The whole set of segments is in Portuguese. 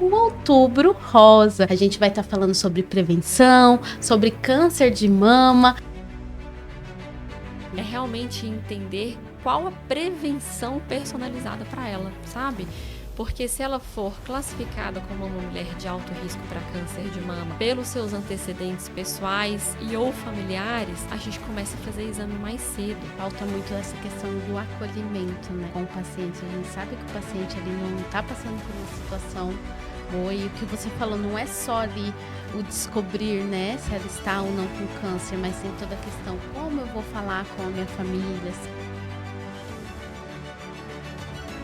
o Outubro Rosa. A gente vai estar falando sobre prevenção, sobre câncer de mama. É realmente entender qual a prevenção personalizada para ela, sabe? Porque se ela for classificada como uma mulher de alto risco para câncer de mama pelos seus antecedentes pessoais e ou familiares, a gente começa a fazer exame mais cedo. Falta muito essa questão do acolhimento, né, com o paciente. A gente sabe que o paciente ali não está passando por uma situação boa, e o que você falou não é só ali o descobrir, né, se ela está ou não com câncer, mas tem toda a questão, como eu vou falar com a minha família.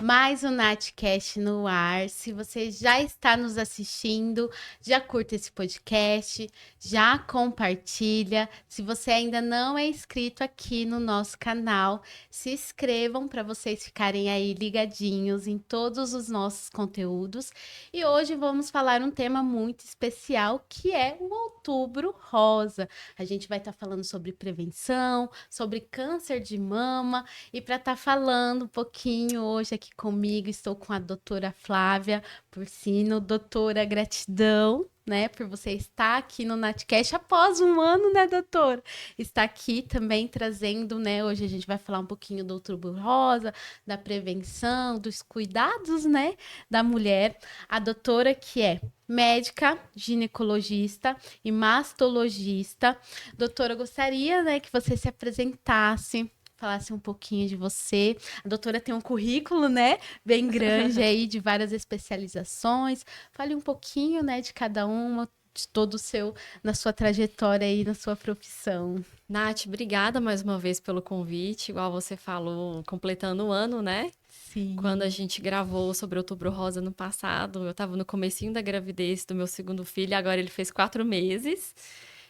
Mais um Natcast no ar. Se você já está nos assistindo, já curta esse podcast, já compartilha. Se você ainda não é inscrito aqui no nosso canal, se inscrevam para vocês ficarem aí ligadinhos em todos os nossos conteúdos. E hoje vamos falar um tema muito especial, que é o Outubro Rosa. A gente vai estar falando sobre prevenção, sobre câncer de mama, e para estar falando um pouquinho hoje aqui comigo, estou com a doutora Flávia Porcino. Doutora, gratidão, né, por você estar aqui no Natcast após um ano, né, doutora? Está aqui também trazendo, né, hoje a gente vai falar um pouquinho do Outubro Rosa, da prevenção, dos cuidados, né, da mulher. A doutora que é médica, ginecologista e mastologista. Doutora, eu gostaria, né, que você se apresentasse, falasse um pouquinho de você. A doutora tem um currículo, né, bem grande aí, de várias especializações. Fale um pouquinho, né, de cada uma, de todo o seu, na sua trajetória aí, na sua profissão. Nath, obrigada mais uma vez pelo convite. Igual você falou, completando o ano, né? Sim. Quando a gente gravou sobre Outubro Rosa no passado, eu estava no comecinho da gravidez do meu segundo filho, agora ele fez 4 meses.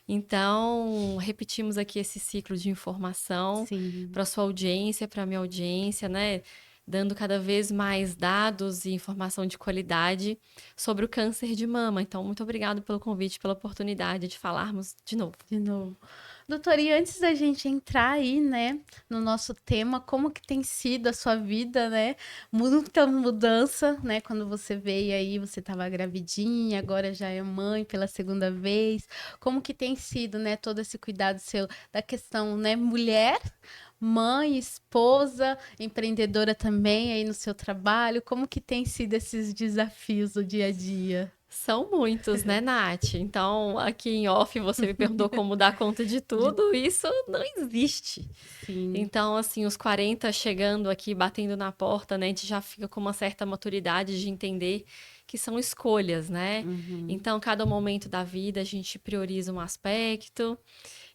Então, repetimos aqui esse ciclo de informação para sua audiência, para minha audiência, né? Dando cada vez mais dados e informação de qualidade sobre o câncer de mama. Então, muito obrigado pelo convite, pela oportunidade de falarmos de novo. De novo. Doutora, e antes da gente entrar aí, né, no nosso tema, como que tem sido a sua vida, né? Muita mudança, né? Quando você veio aí, você estava gravidinha, agora já é mãe pela segunda vez. Como que tem sido, né, todo esse cuidado seu da questão, né, mulher, mãe, esposa, empreendedora também aí no seu trabalho? Como que tem sido esses desafios do dia a dia? São muitos, né, Nath? Então, aqui em off, você me perguntou como dar conta de tudo. Isso não existe. Sim. Então, assim, os 40 chegando aqui, batendo na porta, né? A gente já fica com uma certa maturidade de entender que são escolhas, né? Então, cada momento da vida a gente prioriza um aspecto.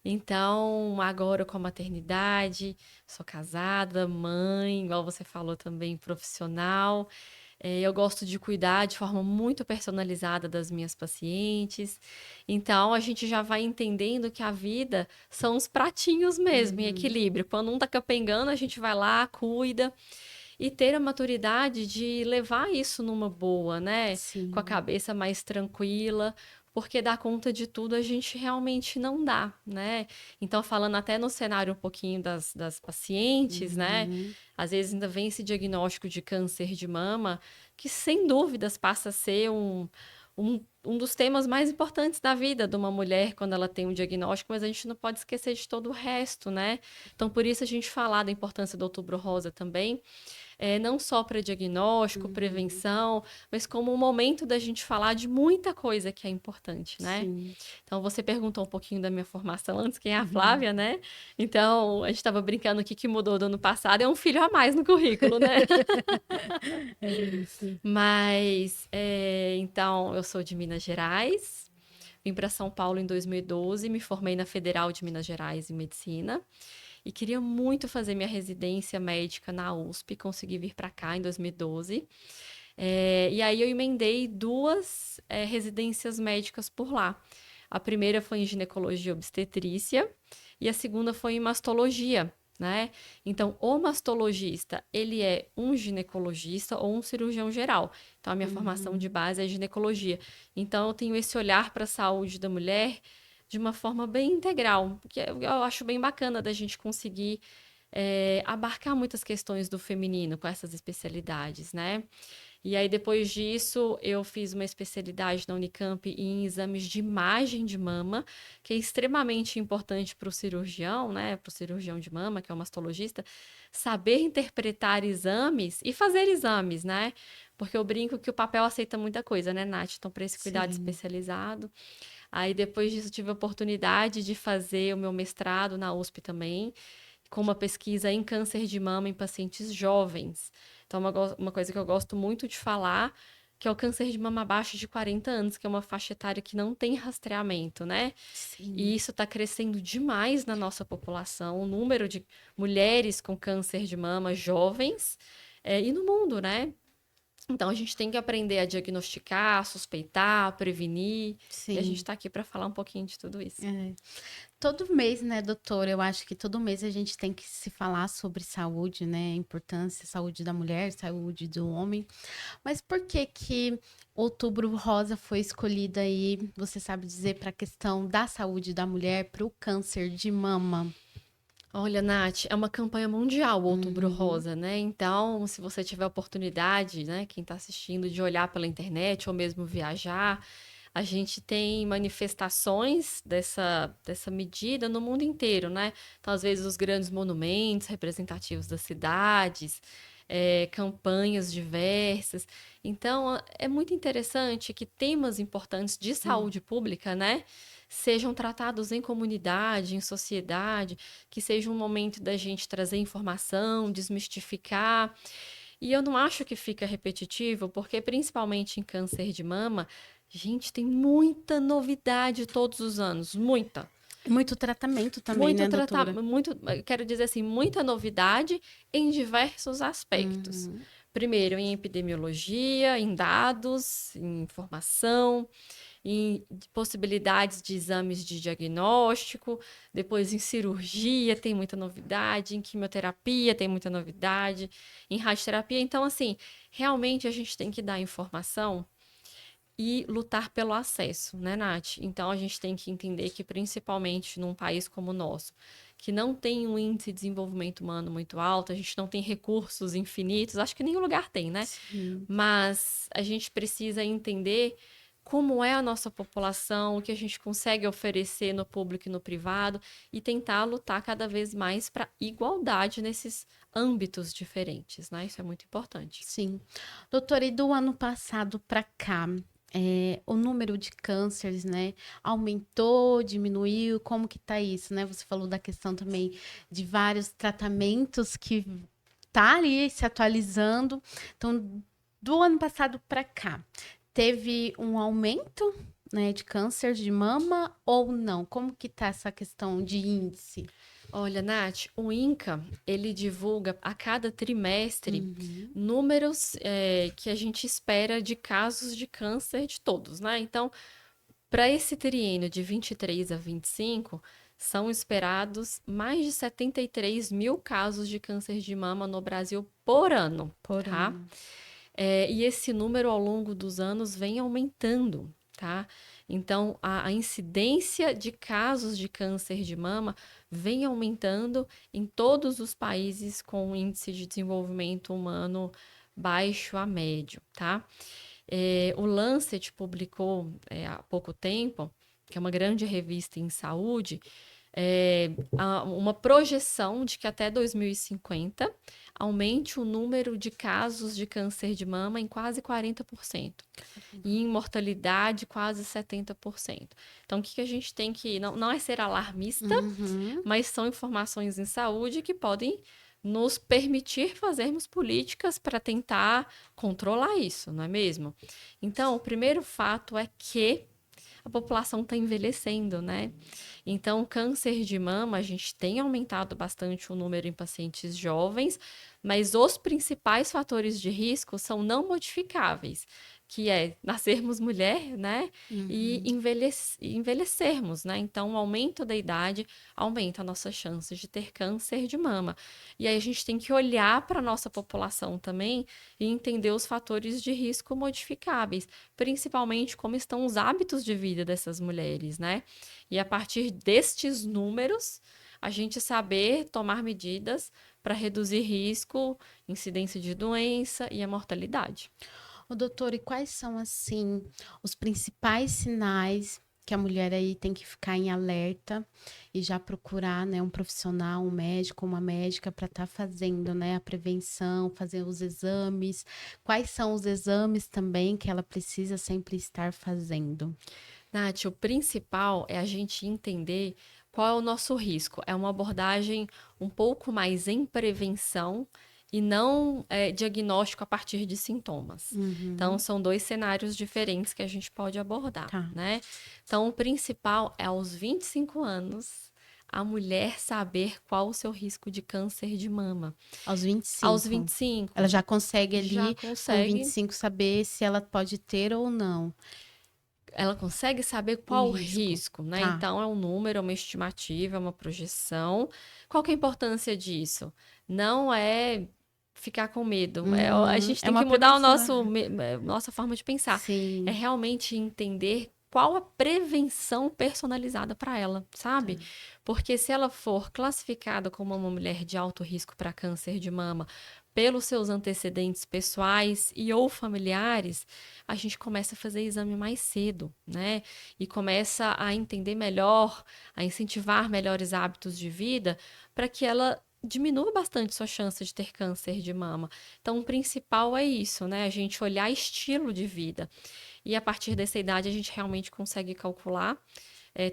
Então, agora com a maternidade, sou casada, mãe, igual você falou também, profissional. Eu gosto de cuidar de forma muito personalizada das minhas pacientes. Então, a gente já vai entendendo que a vida são os pratinhos mesmo, em equilíbrio. Quando um tá capengando, a gente vai lá, cuida. E ter a maturidade de levar isso numa boa, né? Sim. Com a cabeça mais tranquila, porque dar conta de tudo a gente realmente não dá, né? Então, falando até no cenário um pouquinho das pacientes, né? Às vezes ainda vem esse diagnóstico de câncer de mama, que sem dúvidas passa a ser um dos temas mais importantes da vida de uma mulher quando ela tem um diagnóstico, mas a gente não pode esquecer de todo o resto, né? Então, por isso a gente falar da importância do Outubro Rosa também, não só para diagnóstico, prevenção, mas como um momento da gente falar de muita coisa que é importante, né? Sim. Então, você perguntou um pouquinho da minha formação antes, quem é a Flávia, né? Então, a gente estava brincando aqui que mudou do ano passado, é um filho a mais no currículo, né? É isso. Mas, então, eu sou de Minas Gerais, vim para São Paulo em 2012, me formei na Federal de Minas Gerais em Medicina e queria muito fazer minha residência médica na USP, consegui vir para cá em 2012. E aí eu emendei 2 residências médicas por lá. A primeira foi em ginecologia e obstetrícia e a segunda foi em mastologia, né? Então, o mastologista, ele é um ginecologista ou um cirurgião geral. Então, a minha formação de base é ginecologia. Então, eu tenho esse olhar para a saúde da mulher de uma forma bem integral, que eu acho bem bacana da gente conseguir abarcar muitas questões do feminino com essas especialidades, né? E aí, depois disso, eu fiz uma especialidade na Unicamp em exames de imagem de mama, que é extremamente importante para o cirurgião, né? Para o cirurgião de mama, que é o mastologista, saber interpretar exames e fazer exames, né? Porque eu brinco que o papel aceita muita coisa, né, Nath? Então, para esse cuidado Sim. especializado. Aí, depois disso, tive a oportunidade de fazer o meu mestrado na USP também, com uma pesquisa em câncer de mama em pacientes jovens. Então, uma coisa que eu gosto muito de falar, que é o câncer de mama abaixo de 40 anos, que é uma faixa etária que não tem rastreamento, né? E Sim. isso está crescendo demais na nossa população, o número de mulheres com câncer de mama jovens, e no mundo, né? Então, a gente tem que aprender a diagnosticar, suspeitar, prevenir, e a gente Sim. está aqui para falar um pouquinho de tudo isso. É. Todo mês, né, doutora? Eu acho que todo mês a gente tem que se falar sobre saúde, né? A importância, saúde da mulher, saúde do homem. Mas por que que Outubro Rosa foi escolhida aí, você sabe dizer, para a questão da saúde da mulher, para o câncer de mama? Olha, Nath, é uma campanha mundial, o Outubro Uhum. Rosa, né? Então, se você tiver oportunidade, né, quem está assistindo, de olhar pela internet ou mesmo viajar, a gente tem manifestações dessa medida no mundo inteiro, né? Então, às vezes, os grandes monumentos representativos das cidades, campanhas diversas. Então, é muito interessante que temas importantes de Hum. saúde pública, né, sejam tratados em comunidade, em sociedade, que seja um momento da gente trazer informação, desmistificar. E eu não acho que fica repetitivo, porque principalmente em câncer de mama, gente, tem muita novidade todos os anos, muita. Muito tratamento também, Muito né, doutora? tratamento, muito, quero dizer assim, muita novidade em diversos aspectos. Uhum. Primeiro, em epidemiologia, em dados, em informação, em possibilidades de exames de diagnóstico, depois em cirurgia tem muita novidade, em quimioterapia tem muita novidade, em radioterapia. Então, assim, realmente a gente tem que dar informação e lutar pelo acesso, né, Nath? Então, a gente tem que entender que, principalmente num país como o nosso, que não tem um índice de desenvolvimento humano muito alto, a gente não tem recursos infinitos, acho que nenhum lugar tem, né? Sim. Mas a gente precisa entender como é a nossa população, o que a gente consegue oferecer no público e no privado e tentar lutar cada vez mais para igualdade nesses âmbitos diferentes, né? Isso é muito importante. Sim. Doutora, e do ano passado para cá, o número de cânceres, né, aumentou, diminuiu? Como que tá isso, né? Você falou da questão também de vários tratamentos que tá ali se atualizando. Então, do ano passado para cá, teve um aumento, né, de câncer de mama ou não? Como que tá essa questão de índice? Olha, Nath, o INCA, ele divulga a cada trimestre Uhum. números que a gente espera de casos de câncer de todos, né? Então, para esse triênio de 23 a 25, são esperados mais de 73 mil casos de câncer de mama no Brasil por ano, Por tá? ano. E esse número ao longo dos anos vem aumentando, tá? Então, a incidência de casos de câncer de mama vem aumentando em todos os países com índice de desenvolvimento humano baixo a médio, tá? O Lancet publicou há pouco tempo, que é uma grande revista em saúde, uma projeção de que até 2050 aumente o número de casos de câncer de mama em quase 40% e em mortalidade quase 70%. Então, o que a gente tem que. Não é ser alarmista, Uhum. mas são informações em saúde que podem nos permitir fazermos políticas para tentar controlar isso, não é mesmo? Então, o primeiro fato é que a população está envelhecendo, né? Então, o câncer de mama, a gente tem aumentado bastante o número em pacientes jovens, mas os principais fatores de risco são não modificáveis, que é nascermos mulher, né? E Uhum. envelhecermos, né? Então, o aumento da idade aumenta a nossa chance de ter câncer de mama. E aí a gente tem que olhar para a nossa população também e entender os fatores de risco modificáveis, principalmente como estão os hábitos de vida dessas mulheres, né? E a partir destes números, a gente saber tomar medidas para reduzir risco, incidência de doença e a mortalidade. Ô, doutor, e quais são, assim, os principais sinais que a mulher aí tem que ficar em alerta e já procurar, né, um profissional, um médico, uma médica para estar fazendo, né, a prevenção, fazer os exames? Quais são os exames também que ela precisa sempre estar fazendo? Nath, o principal é a gente entender qual é o nosso risco. É uma abordagem um pouco mais em prevenção e não diagnóstico a partir de sintomas. Então, Uhum, são dois cenários diferentes que a gente pode abordar, tá. né? Então, o principal é aos 25 anos a mulher saber qual o seu risco de câncer de mama. Aos vinte e Aos cinco, Ela 25, já consegue já ali, com vinte e consegue. cinco saber se ela pode ter ou não Ela consegue saber o qual o risco. risco, né? Tá. Então, é um número, é uma estimativa, é uma projeção. Qual que é a importância disso? Não é ficar com medo. A Uhum. gente É tem que uma mudar prevenção. nossa forma de pensar. É Sim. realmente entender qual a prevenção personalizada para ela, Tá. sabe? Porque se ela for classificada como uma mulher de alto risco para câncer de mama pelos seus antecedentes pessoais e ou familiares, a gente começa a fazer exame mais cedo, né? E começa a entender melhor, a incentivar melhores hábitos de vida para que ela diminua bastante sua chance de ter câncer de mama. Então, o principal é isso, né? A gente olhar estilo de vida. E a partir dessa idade, a gente realmente consegue calcular.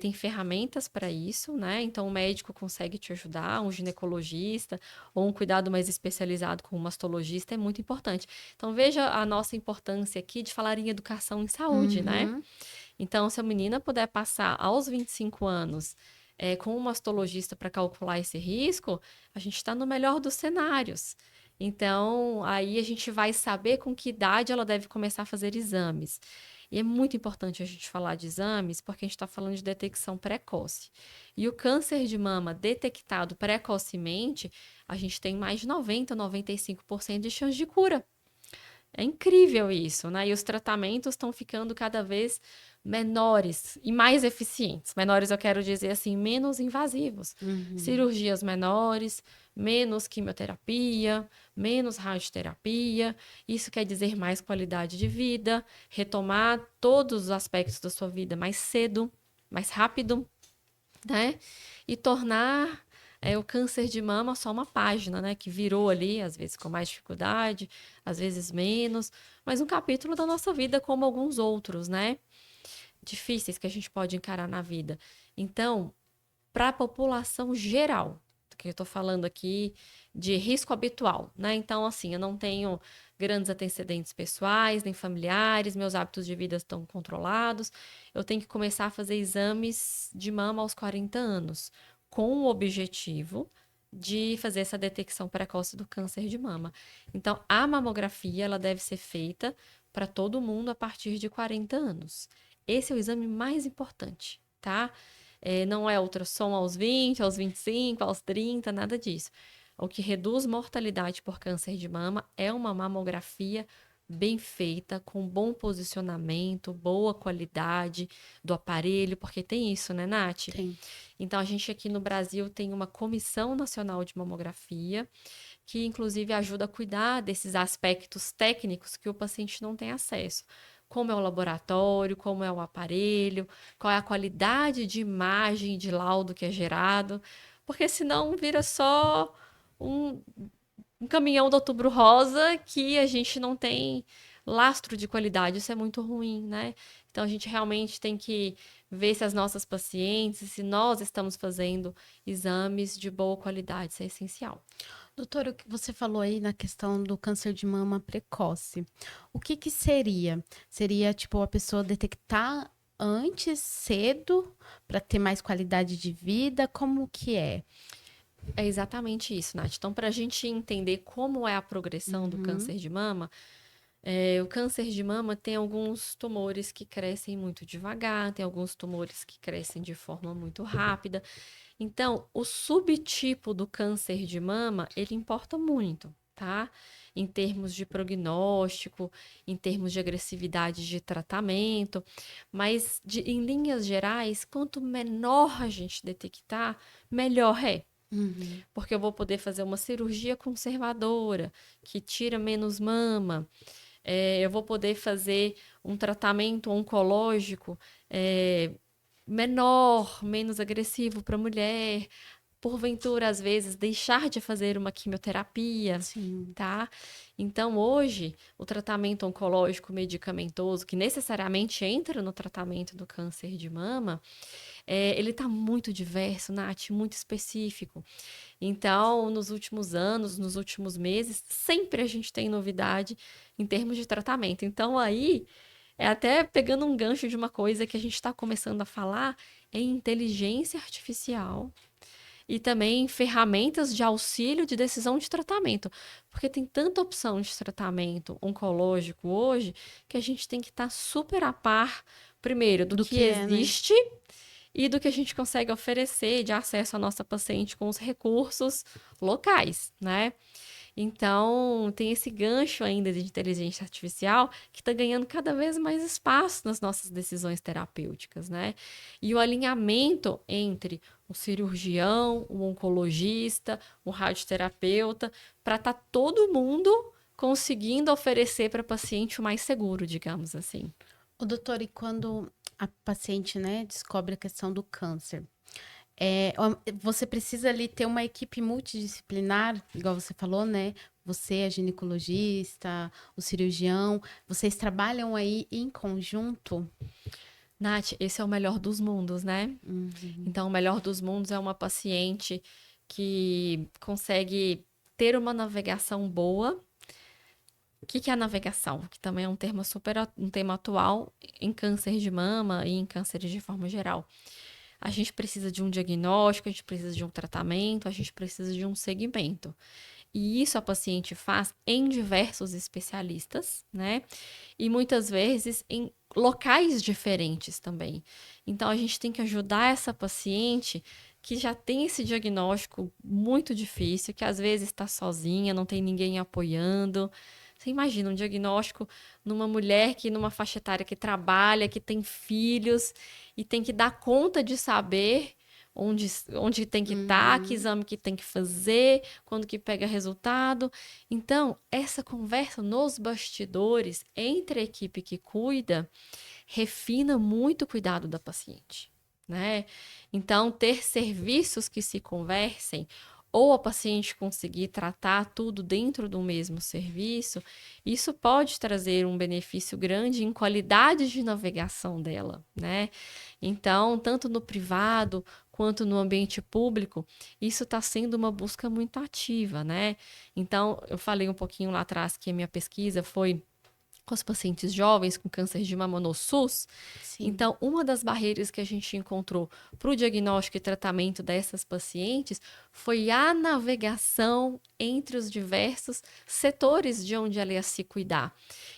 Tem ferramentas para isso, né? Então, o médico consegue te ajudar, um ginecologista ou um cuidado mais especializado com um mastologista é muito importante. Então, veja a nossa importância aqui de falar em educação em saúde, né? Uhum. Então, se a menina puder passar aos 25 anos com um mastologista para calcular esse risco, a gente está no melhor dos cenários. Então, aí a gente vai saber com que idade ela deve começar a fazer exames. E é muito importante a gente falar de exames, porque a gente está falando de detecção precoce. E o câncer de mama detectado precocemente, a gente tem mais de 90, 95% de chance de cura. É incrível isso, né? E os tratamentos estão ficando cada vez menores e mais eficientes. Menores, eu quero dizer assim, menos invasivos. Uhum. Cirurgias menores, menos quimioterapia, menos radioterapia. Isso quer dizer mais qualidade de vida, retomar todos os aspectos da sua vida mais cedo, mais rápido, né? E tornar o câncer de mama só uma página, né? Que virou ali, às vezes com mais dificuldade, às vezes menos, mas um capítulo da nossa vida como alguns outros, né? Difíceis que a gente pode encarar na vida. Então, para a população geral, que eu estou falando aqui de risco habitual, né? Então, assim, eu não tenho grandes antecedentes pessoais, nem familiares, meus hábitos de vida estão controlados. Eu tenho que começar a fazer exames de mama aos 40 anos, com o objetivo de fazer essa detecção precoce do câncer de mama. Então, a mamografia, ela deve ser feita para todo mundo a partir de 40 anos. Esse é o exame mais importante, tá? Não é ultrassom aos 20, aos 25, aos 30, nada disso. O que reduz mortalidade por câncer de mama é uma mamografia bem feita, com bom posicionamento, boa qualidade do aparelho, porque tem isso, né, Nath? Tem. Então, a gente aqui no Brasil tem uma Comissão Nacional de Mamografia, que inclusive ajuda a cuidar desses aspectos técnicos que o paciente não tem acesso. Como é o laboratório, como é o aparelho, qual é a qualidade de imagem de laudo que é gerado, porque senão vira só um, um caminhão do Outubro Rosa que a gente não tem lastro de qualidade. Isso é muito ruim, né? Então a gente realmente tem que ver se as nossas pacientes, se nós estamos fazendo exames de boa qualidade, isso é essencial. Doutora, o que você falou aí na questão do câncer de mama precoce. O que que seria? Seria, tipo, a pessoa detectar antes, cedo, para ter mais qualidade de vida? Como que é? É exatamente isso, Nath. Então, para a gente entender como é a progressão do Uhum. câncer de mama, o câncer de mama tem alguns tumores que crescem muito devagar, tem alguns tumores que crescem de forma muito rápida. Então, o subtipo do câncer de mama, ele importa muito, tá? Em termos de prognóstico, em termos de agressividade de tratamento, mas em linhas gerais, quanto menor a gente detectar, melhor é. Uhum. Porque eu vou poder fazer uma cirurgia conservadora, que tira menos mama, Eu vou poder fazer um tratamento oncológico menor, menos agressivo para a mulher, porventura, às vezes, deixar de fazer uma quimioterapia, Sim. tá? Então, hoje, o tratamento oncológico medicamentoso, que necessariamente entra no tratamento do câncer de mama, ele está muito diverso, Nath, muito específico. Então, nos últimos anos, nos últimos meses, sempre a gente tem novidade em termos de tratamento. Então, aí, até pegando um gancho de uma coisa que a gente está começando a falar, é inteligência artificial e também ferramentas de auxílio de decisão de tratamento, porque tem tanta opção de tratamento oncológico hoje que a gente tem que estar super a par, primeiro, do Do que que é, né? existe e do que a gente consegue oferecer de acesso à nossa paciente com os recursos locais, né? Então, tem esse gancho ainda de inteligência artificial que está ganhando cada vez mais espaço nas nossas decisões terapêuticas, né? E o alinhamento entre o cirurgião, o oncologista, o radioterapeuta, para estar todo mundo conseguindo oferecer para o paciente o mais seguro, digamos assim. O doutor, e quando a paciente, né, descobre a questão do câncer, você precisa ali ter uma equipe multidisciplinar, igual você falou, né? Você, a ginecologista, o cirurgião, vocês trabalham aí em conjunto? Nath, esse é o melhor dos mundos, né? Uhum. Então, o melhor dos mundos é uma paciente que consegue ter uma navegação boa. O que é a navegação? Que também é um termo um tema atual em câncer de mama e em cânceres de forma geral. A gente precisa de um diagnóstico, a gente precisa de um tratamento, a gente precisa de um segmento. E isso a paciente faz em diversos especialistas, né? E muitas vezes em locais diferentes também. Então a gente tem que ajudar essa paciente que já tem esse diagnóstico muito difícil, que às vezes está sozinha, não tem ninguém apoiando. Você imagina um diagnóstico numa mulher que numa faixa etária que trabalha, que tem filhos e tem que dar conta de saber onde tem que estar, que Uhum. exame que tem que fazer, quando que pega resultado. Então, essa conversa nos bastidores entre a equipe que cuida refina muito o cuidado da paciente, né? Então, ter serviços que se conversem ou a paciente conseguir tratar tudo dentro do mesmo serviço, isso pode trazer um benefício grande em qualidade de navegação dela, né? Então, tanto no privado quanto no ambiente público, isso está sendo uma busca muito ativa, né? Então, eu falei um pouquinho lá atrás que a minha pesquisa foi com os pacientes jovens com câncer de mama no SUS. Sim. Então, uma das barreiras que a gente encontrou para o diagnóstico e tratamento dessas pacientes foi a navegação entre os diversos setores de onde ela ia se cuidar.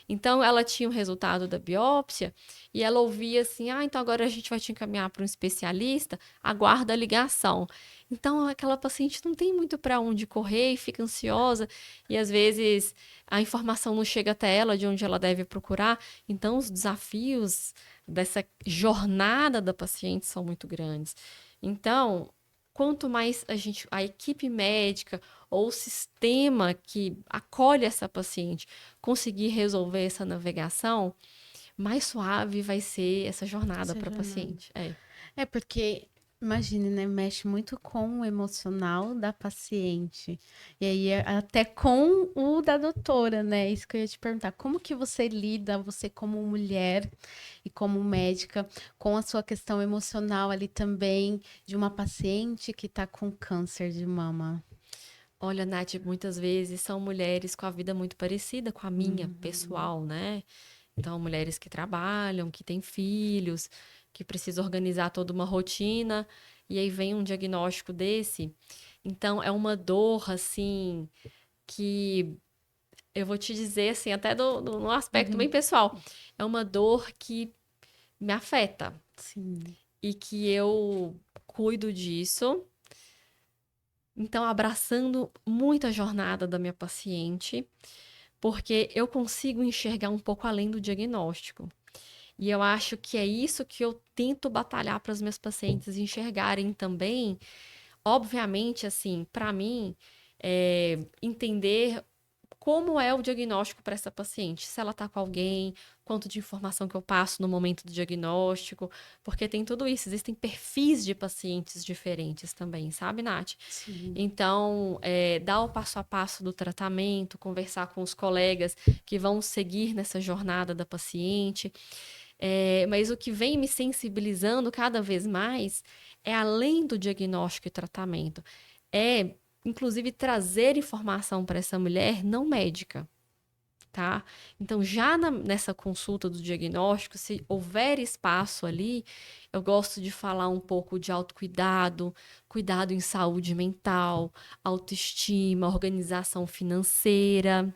Então, ela tinha o resultado da biópsia e ela ouvia assim: ah, então agora a gente vai te encaminhar para um especialista, aguarda a ligação. Então, aquela paciente não tem muito para onde correr e fica ansiosa, e às vezes a informação não chega até ela de onde ela deve procurar. Então, os desafios dessa jornada da paciente são muito grandes. Então, quanto mais a equipe médica ou o sistema que acolhe essa paciente conseguir resolver essa navegação, mais suave vai ser essa jornada Essa para a jornada. paciente. É. É porque, imagine, né? Mexe muito com o emocional da paciente. E aí, até com o da doutora, né? Isso que eu ia te perguntar. Como que você lida, você como mulher e como médica, com a sua questão emocional ali também, de uma paciente que tá com câncer de mama? Olha, Nath, muitas vezes são mulheres com a vida muito parecida com a minha, Uhum. pessoal, né? Então, mulheres que trabalham, que têm filhos, que precisam organizar toda uma rotina, e aí vem um diagnóstico desse. Então, é uma dor, assim, que eu vou te dizer, assim, até no aspecto bem Uhum. pessoal, é uma dor que me afeta Sim. e que eu cuido disso. Então, abraçando muito a jornada da minha paciente, porque eu consigo enxergar um pouco além do diagnóstico. E eu acho que é isso que eu tento batalhar para as minhas pacientes enxergarem também. Obviamente, assim, para mim, entender como é o diagnóstico para essa paciente, se ela está com alguém, quanto de informação que eu passo no momento do diagnóstico, porque tem tudo isso, existem perfis de pacientes diferentes também, sabe, Nath? Sim. Então, dar o passo a passo do tratamento, conversar com os colegas que vão seguir nessa jornada da paciente. Mas o que vem me sensibilizando cada vez mais é além do diagnóstico e tratamento, inclusive trazer informação para essa mulher não médica, tá? Então, já nessa consulta do diagnóstico, se houver espaço ali, eu gosto de falar um pouco de autocuidado, cuidado em saúde mental, autoestima, organização financeira.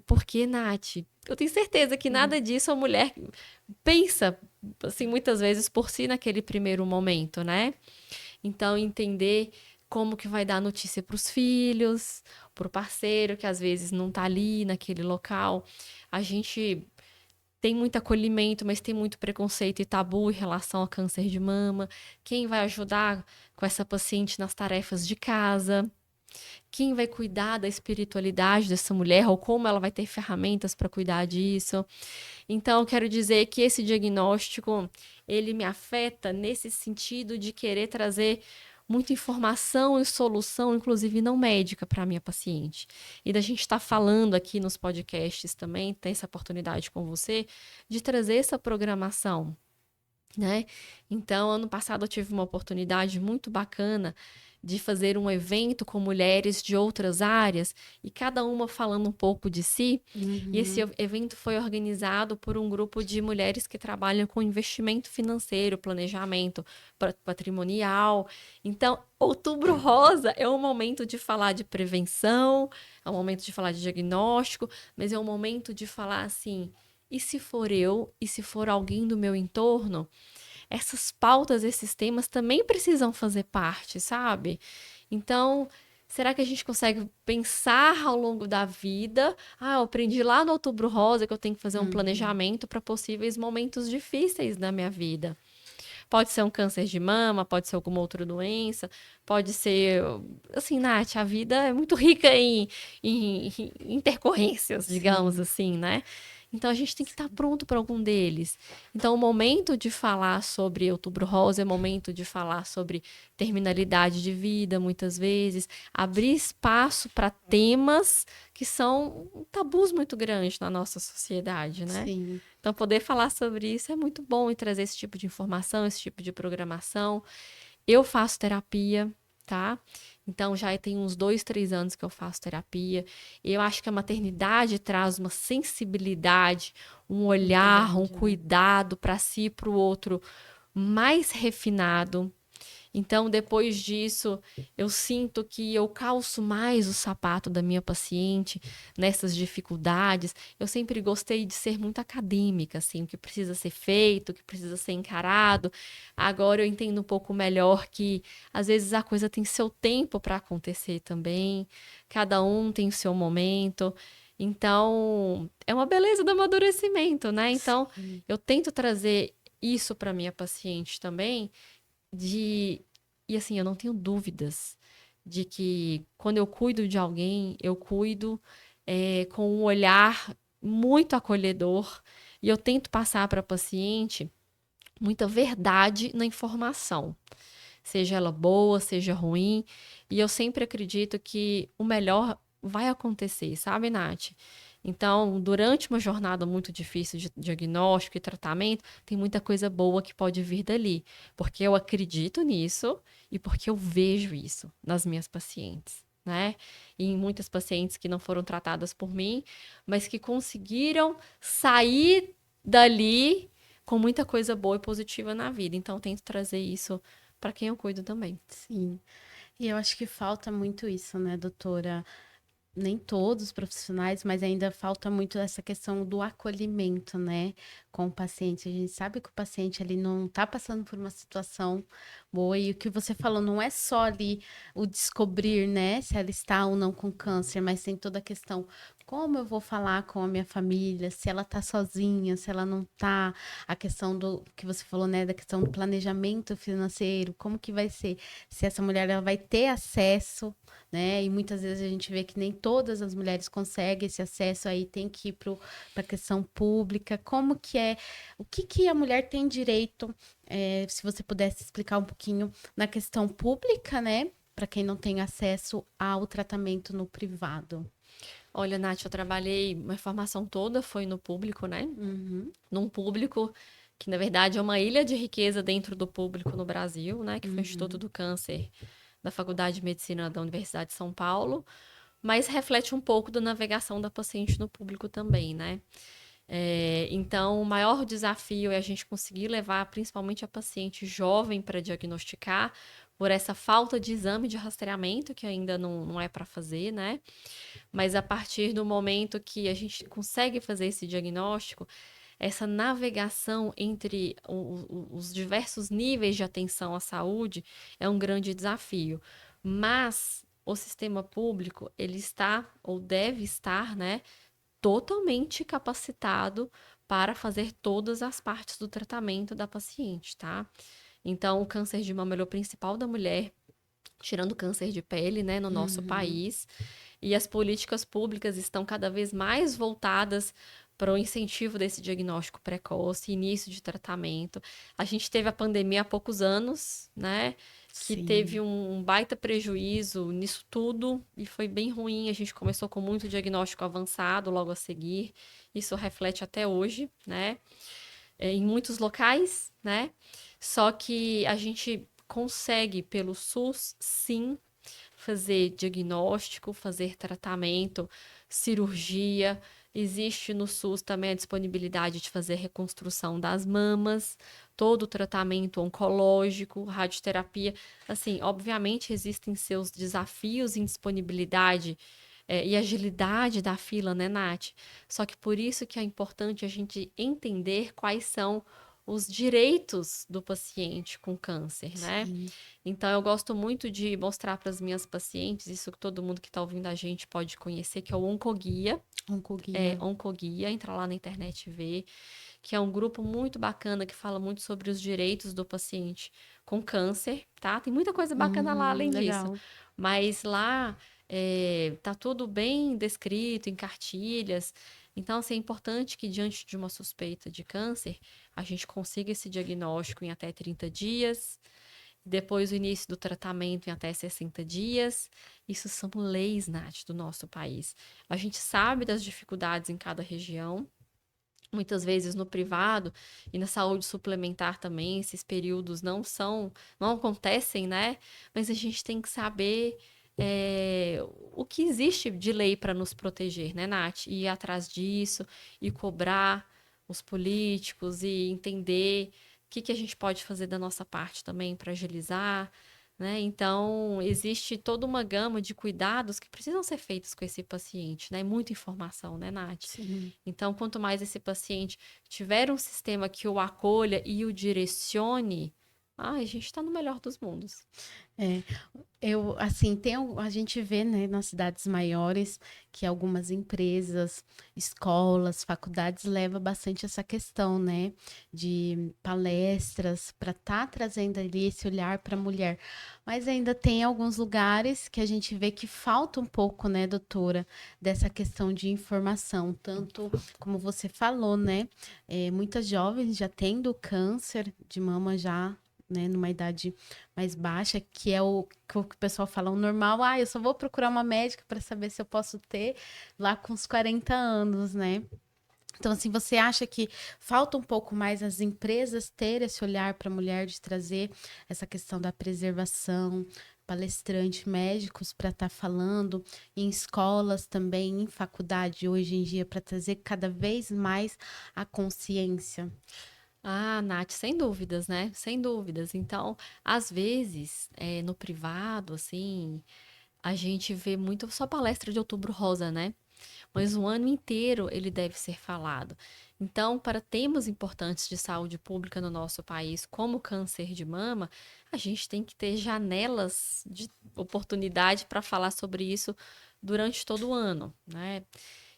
Porque, Nath, eu tenho certeza que nada disso a mulher pensa, assim, muitas vezes por si naquele primeiro momento, né? Então, entender como que vai dar notícia para os filhos, para o parceiro que às vezes não está ali naquele local. A gente tem muito acolhimento, mas tem muito preconceito e tabu em relação ao câncer de mama. Quem vai ajudar com essa paciente nas tarefas de casa? Quem vai cuidar da espiritualidade dessa mulher ou como ela vai ter ferramentas para cuidar disso? Então, eu quero dizer que esse diagnóstico, ele me afeta nesse sentido de querer trazer muita informação e solução, inclusive não médica, para a minha paciente. E da gente estar falando aqui nos podcasts também, ter essa oportunidade com você, de trazer essa programação, né? Então, ano passado eu tive uma oportunidade muito bacana de fazer um evento com mulheres de outras áreas e cada uma falando um pouco de si. E esse evento foi organizado por um grupo de mulheres que trabalham com investimento financeiro, planejamento patrimonial. Então, Outubro Rosa é um momento de falar de prevenção, é um momento de falar de diagnóstico, mas é um momento de falar assim: e se for eu, e se for alguém do meu entorno? Essas pautas, esses temas também precisam fazer parte, sabe? Então, será que a gente consegue pensar ao longo da vida? Eu aprendi lá no Outubro Rosa que eu tenho que fazer um planejamento para possíveis momentos difíceis da minha vida. Pode ser um câncer de mama, pode ser alguma outra doença, pode ser. Assim, Nath, a vida é muito rica em intercorrências, digamos assim, né? Então a gente tem que estar pronto para algum deles. Então, o momento de falar sobre Outubro Rosa é o momento de falar sobre terminalidade de vida, muitas vezes, abrir espaço para temas que são tabus muito grandes na nossa sociedade, né? Sim. Então, poder falar sobre isso é muito bom e trazer esse tipo de informação, esse tipo de programação. Eu faço terapia, tá? Então, já tem uns 2, 3 anos que eu faço terapia. Eu acho que a maternidade traz uma sensibilidade, um olhar, um cuidado para si e para o outro mais refinado. Então, depois disso, eu sinto que eu calço mais o sapato da minha paciente nessas dificuldades. Eu sempre gostei de ser muito acadêmica, assim, o que precisa ser feito, o que precisa ser encarado. Agora eu entendo um pouco melhor que às vezes a coisa tem seu tempo para acontecer também. Cada um tem o seu momento. Então, é uma beleza do amadurecimento, né? Então, eu tento trazer isso para minha paciente também e assim, eu não tenho dúvidas de que quando eu cuido de alguém, eu cuido com um olhar muito acolhedor e eu tento passar para a paciente muita verdade na informação, seja ela boa, seja ruim, e eu sempre acredito que o melhor vai acontecer, sabe, Nath? Então, durante uma jornada muito difícil de diagnóstico e tratamento, tem muita coisa boa que pode vir dali, porque eu acredito nisso e porque eu vejo isso nas minhas pacientes, né? E em muitas pacientes que não foram tratadas por mim, mas que conseguiram sair dali com muita coisa boa e positiva na vida. Então, eu tento trazer isso para quem eu cuido também. Sim. E eu acho que falta muito isso, né, doutora? Nem todos os profissionais, mas ainda falta muito essa questão do acolhimento, né, com o paciente. A gente sabe que o paciente ali não está passando por uma situação boa e o que você falou não é só ali o descobrir, né, se ela está ou não com câncer, mas tem toda a questão Como eu vou falar com a minha família, se ela tá sozinha, se ela não tá, a questão do que você falou, né, da questão do planejamento financeiro, como que vai ser? Se essa mulher ela vai ter acesso, né? E muitas vezes a gente vê que nem todas as mulheres conseguem esse acesso, aí tem que ir para a questão pública. Como que é? O que que a mulher tem direito? Se você pudesse explicar um pouquinho na questão pública, né? Para quem não tem acesso ao tratamento no privado. Olha, Nath, eu trabalhei, minha formação toda foi no público, né? Uhum. Num público que, na verdade, é uma ilha de riqueza dentro do público no Brasil, né? Que foi o Instituto Uhum, do Câncer da Faculdade de Medicina da Universidade de São Paulo, mas reflete um pouco da navegação da paciente no público também, né? Então, o maior desafio é a gente conseguir levar principalmente a paciente jovem para diagnosticar, por essa falta de exame de rastreamento, que ainda não é para fazer, né? Mas a partir do momento que a gente consegue fazer esse diagnóstico, essa navegação entre os diversos níveis de atenção à saúde é um grande desafio. Mas o sistema público, ele está ou deve estar, né, totalmente capacitado para fazer todas as partes do tratamento da paciente, tá? Então, o câncer de mama é o principal da mulher, tirando o câncer de pele, né, no nosso uhum. país. E as políticas públicas estão cada vez mais voltadas para o incentivo desse diagnóstico precoce, início de tratamento. A gente teve a pandemia há poucos anos, né? Que teve Sim. um baita prejuízo nisso tudo e foi bem ruim. A gente começou com muito diagnóstico avançado logo a seguir. Isso reflete até hoje, né? Em muitos locais, né? Só que a gente consegue, pelo SUS, sim, fazer diagnóstico, fazer tratamento, cirurgia. Existe no SUS também a disponibilidade de fazer reconstrução das mamas, todo o tratamento oncológico, radioterapia. Assim, obviamente existem seus desafios em disponibilidade e agilidade da fila, né, Nath? Só que por isso que é importante a gente entender quais são os direitos do paciente com câncer, né? Sim. Então, eu gosto muito de mostrar para as minhas pacientes, isso que todo mundo que está ouvindo a gente pode conhecer, que é o Oncoguia. Oncoguia. Oncoguia, entra lá na internet e vê, que é um grupo muito bacana que fala muito sobre os direitos do paciente com câncer, tá? Tem muita coisa bacana lá além disso. Legal. Mas lá tá tudo bem descrito em cartilhas. Então, assim, é importante que diante de uma suspeita de câncer, a gente consiga esse diagnóstico em até 30 dias. Depois o início do tratamento em até 60 dias. Isso são leis, Nath, do nosso país. A gente sabe das dificuldades em cada região. Muitas vezes no privado e na saúde suplementar também, esses períodos não acontecem, né? Mas a gente tem que saber o que existe de lei para nos proteger, né, Nath? E ir atrás disso e cobrar os políticos e entender que a gente pode fazer da nossa parte também para agilizar, né? Então, existe toda uma gama de cuidados que precisam ser feitos com esse paciente, né? Muita informação, né, Nath? Sim. Então, quanto mais esse paciente tiver um sistema que o acolha e o direcione, a gente está no melhor dos mundos. É, eu, assim, a gente vê, né, nas cidades maiores que algumas empresas, escolas, faculdades levam bastante essa questão, né, de palestras para estar trazendo ali esse olhar para a mulher. Mas ainda tem alguns lugares que a gente vê que falta um pouco, né, doutora, dessa questão de informação, tanto como você falou, né, muitas jovens já tendo câncer de mama já, né, numa idade mais baixa, que é que o pessoal fala o normal. Ah, eu só vou procurar uma médica para saber se eu posso ter lá com os 40 anos, né? Então, assim, você acha que falta um pouco mais as empresas ter esse olhar para a mulher de trazer essa questão da preservação, palestrante, médicos para estar falando, em escolas também, em faculdade hoje em dia, para trazer cada vez mais a consciência? Ah, Nath, sem dúvidas, né? Sem dúvidas. Então, às vezes, no privado, assim, a gente vê muito só palestra de Outubro Rosa, né? Mas o ano inteiro ele deve ser falado. Então, para temas importantes de saúde pública no nosso país, como o câncer de mama, a gente tem que ter janelas de oportunidade para falar sobre isso durante todo o ano, né?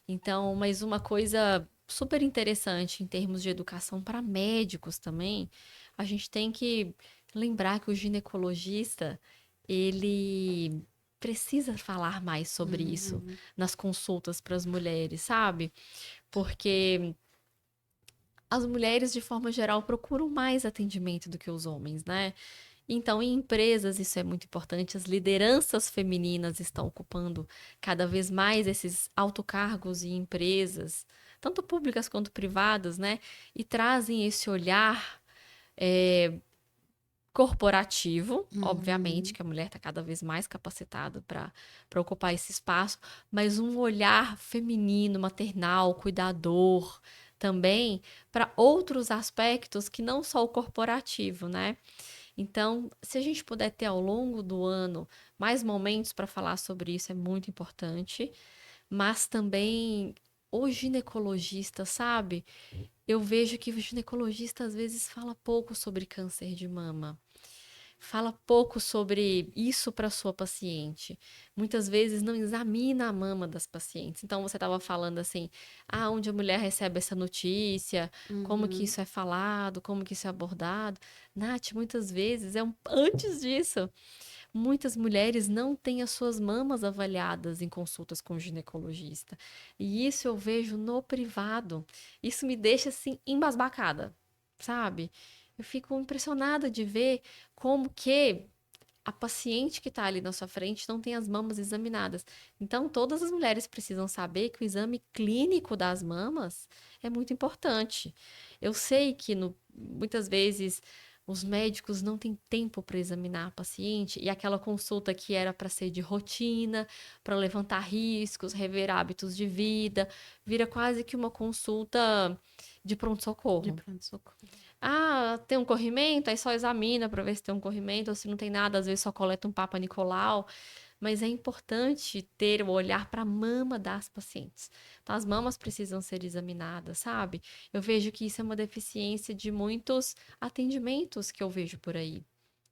Então, mas uma coisa super interessante em termos de educação para médicos também, a gente tem que lembrar que o ginecologista, ele precisa falar mais sobre isso Uhum. nas consultas para as mulheres, sabe? Porque as mulheres, de forma geral, procuram mais atendimento do que os homens, né? Então, em empresas, isso é muito importante. As lideranças femininas estão ocupando cada vez mais esses autocargos em empresas, tanto públicas quanto privadas, né? E trazem esse olhar corporativo, obviamente, Uhum. que a mulher está cada vez mais capacitada para ocupar esse espaço, mas um olhar feminino, maternal, cuidador também para outros aspectos que não só o corporativo, né? Então, se a gente puder ter ao longo do ano mais momentos para falar sobre isso, é muito importante. Mas também o ginecologista, sabe? Eu vejo que o ginecologista às vezes fala pouco sobre câncer de mama. Fala pouco sobre isso para sua paciente. Muitas vezes não examina a mama das pacientes. Então você estava falando assim, onde a mulher recebe essa notícia, como que Uhum. isso é falado, como que isso é abordado. Nath, muitas vezes antes disso. Muitas mulheres não têm as suas mamas avaliadas em consultas com o ginecologista. E isso eu vejo no privado. Isso me deixa assim embasbacada, sabe? Eu fico impressionada de ver como que a paciente que está ali na sua frente não tem as mamas examinadas. Então, todas as mulheres precisam saber que o exame clínico das mamas é muito importante. Eu sei que muitas vezes os médicos não têm tempo para examinar a paciente e aquela consulta que era para ser de rotina, para levantar riscos, rever hábitos de vida, vira quase que uma consulta de De pronto-socorro. pronto-socorro. Tem um corrimento, aí só examina para ver se tem um corrimento, ou se não tem nada, às vezes só coleta um Papa Nicolau. Mas é importante ter o olhar para a mama das pacientes. Então, as mamas precisam ser examinadas, sabe? Eu vejo que isso é uma deficiência de muitos atendimentos que eu vejo por aí,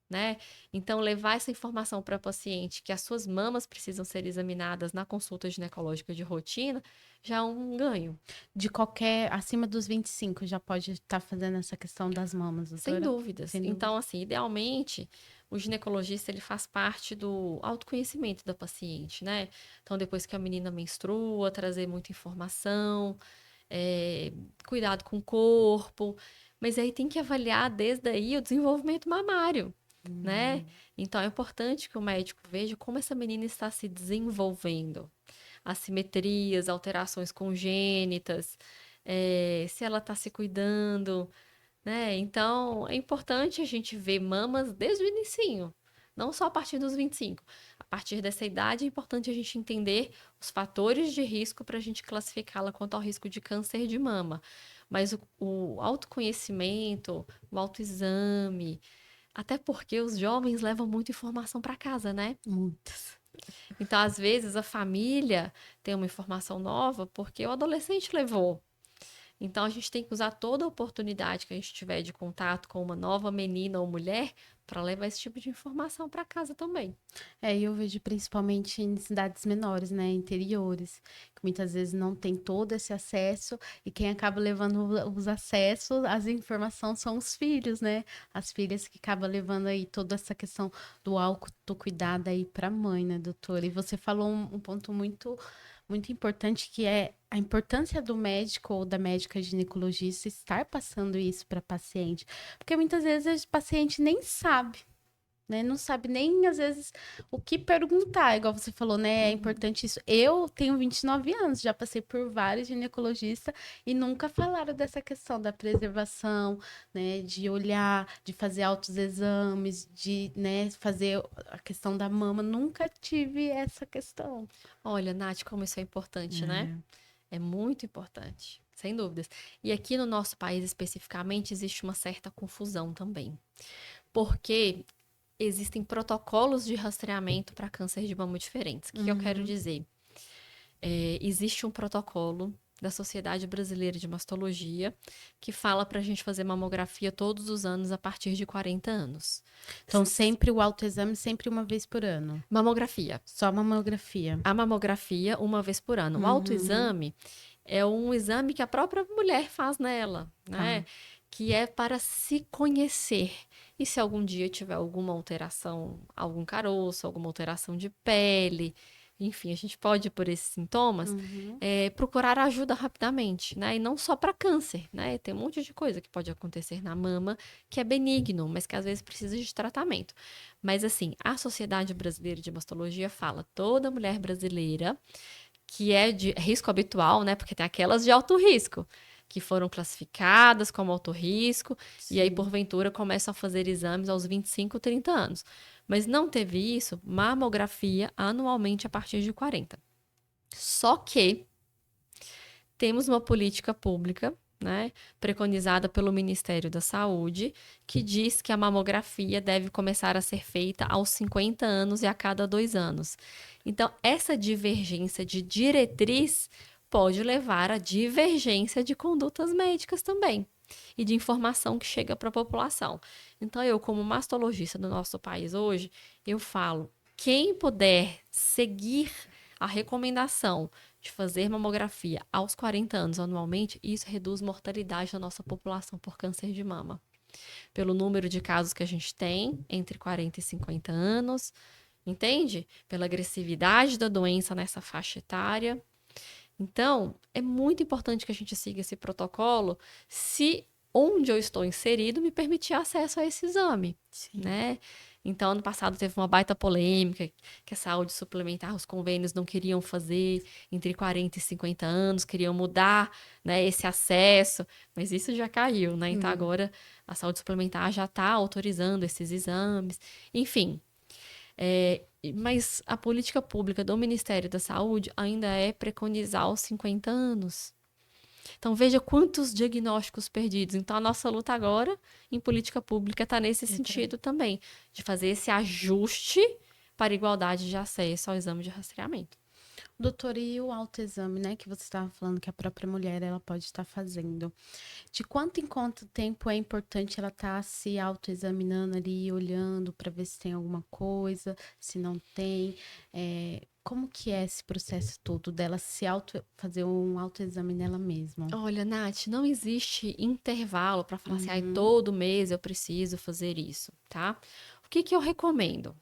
né? Então, levar essa informação para a paciente que as suas mamas precisam ser examinadas na consulta ginecológica de rotina já é um ganho. De qualquer, acima dos 25 já pode estar fazendo essa questão das mamas, Sem doutora? dúvidas. Sem dúvida. Então, assim, idealmente, o ginecologista ele faz parte do autoconhecimento da paciente, né? Então, depois que a menina menstrua, trazer muita informação, é, cuidado com o corpo, mas aí tem que avaliar desde aí o desenvolvimento mamário, né? Hum. Então, é importante que o médico veja como essa menina está se desenvolvendo, assimetrias, alterações congênitas, se ela está se cuidando, né? Então, é importante a gente ver mamas desde o inicinho, não só a partir dos 25. A partir dessa idade, é importante a gente entender os fatores de risco para a gente classificá-la quanto ao risco de câncer de mama. Mas o autoconhecimento, o autoexame, até porque os jovens levam muita informação para casa, né? Muitas. Então, às vezes, a família tem uma informação nova porque o adolescente levou. Então, a gente tem que usar toda a oportunidade que a gente tiver de contato com uma nova menina ou mulher para levar esse tipo de informação para casa também. É, e eu vejo principalmente em cidades menores, né, interiores, que muitas vezes não tem todo esse acesso e quem acaba levando os acessos, as informações são os filhos, né? As filhas que acabam levando aí toda essa questão do autocuidado aí para a mãe, né, doutora? E você falou um ponto muito importante que é a importância do médico ou da médica ginecologista estar passando isso para paciente, porque muitas vezes o paciente nem sabe, né? Não sabe nem, às vezes, o que perguntar, igual você falou, né? É importante isso. Eu tenho 29 anos, já passei por vários ginecologistas e nunca falaram dessa questão da preservação, né? De olhar, de fazer altos exames, de, né, fazer a questão da mama. Nunca tive essa questão. Olha, Nath, como isso é importante, né? É. É muito importante, sem dúvidas. E aqui no nosso país especificamente existe uma certa confusão também, porque existem protocolos de rastreamento para câncer de mama diferentes. O que eu quero Uhum. dizer? Existe um protocolo da Sociedade Brasileira de Mastologia, que fala para a gente fazer mamografia todos os anos a partir de 40 anos. Então, sempre o autoexame, sempre uma vez por ano. Mamografia. Só mamografia. A mamografia, uma vez por ano. O autoexame é um exame que a própria mulher faz nela, né? Que é para se conhecer. E se algum dia tiver alguma alteração, algum caroço, alguma alteração de pele, enfim, a gente pode, por esses sintomas, procurar ajuda rapidamente, né? E não só para câncer, né? Tem um monte de coisa que pode acontecer na mama que é benigno, mas que às vezes precisa de tratamento. Mas assim, a Sociedade Brasileira de Mastologia fala, toda mulher brasileira que é de risco habitual, né? Porque tem aquelas de alto risco, que foram classificadas como alto risco, e aí, porventura, começam a fazer exames aos 25, 30 anos. Mas não teve isso, mamografia anualmente a partir de 40. Só que temos uma política pública, né, preconizada pelo Ministério da Saúde, que diz que a mamografia deve começar a ser feita aos 50 anos e a cada 2 anos. Então, essa divergência de diretriz pode levar a divergência de condutas médicas também e de informação que chega para a população. Então, eu, como mastologista do nosso país hoje, eu falo, quem puder seguir a recomendação de fazer mamografia aos 40 anos anualmente, isso reduz mortalidade da nossa população por câncer de mama. Pelo número de casos que a gente tem entre 40 e 50 anos, entende? Pela agressividade da doença nessa faixa etária. Então, é muito importante que a gente siga esse protocolo se onde eu estou inserido me permitir acesso a esse exame, né? Então, ano passado teve uma baita polêmica que a saúde suplementar, os convênios não queriam fazer entre 40 e 50 anos, queriam mudar, né, esse acesso, mas isso já caiu, né? Então, agora a saúde suplementar já está autorizando esses exames, enfim. Mas a política pública do Ministério da Saúde ainda é preconizar os 50 anos. Então, veja quantos diagnósticos perdidos. Então, a nossa luta agora em política pública está nesse sentido também, de fazer esse ajuste para igualdade de acesso ao exame de rastreamento. Doutor, e o autoexame, né, que você estava falando que a própria mulher ela pode estar fazendo. De quanto em quanto tempo é importante ela estar se autoexaminando ali, olhando para ver se tem alguma coisa, se não tem? Como que é esse processo todo dela fazer um autoexame nela mesma? Olha, Nath, não existe intervalo para falar assim, todo mês eu preciso fazer isso, tá? O que eu recomendo?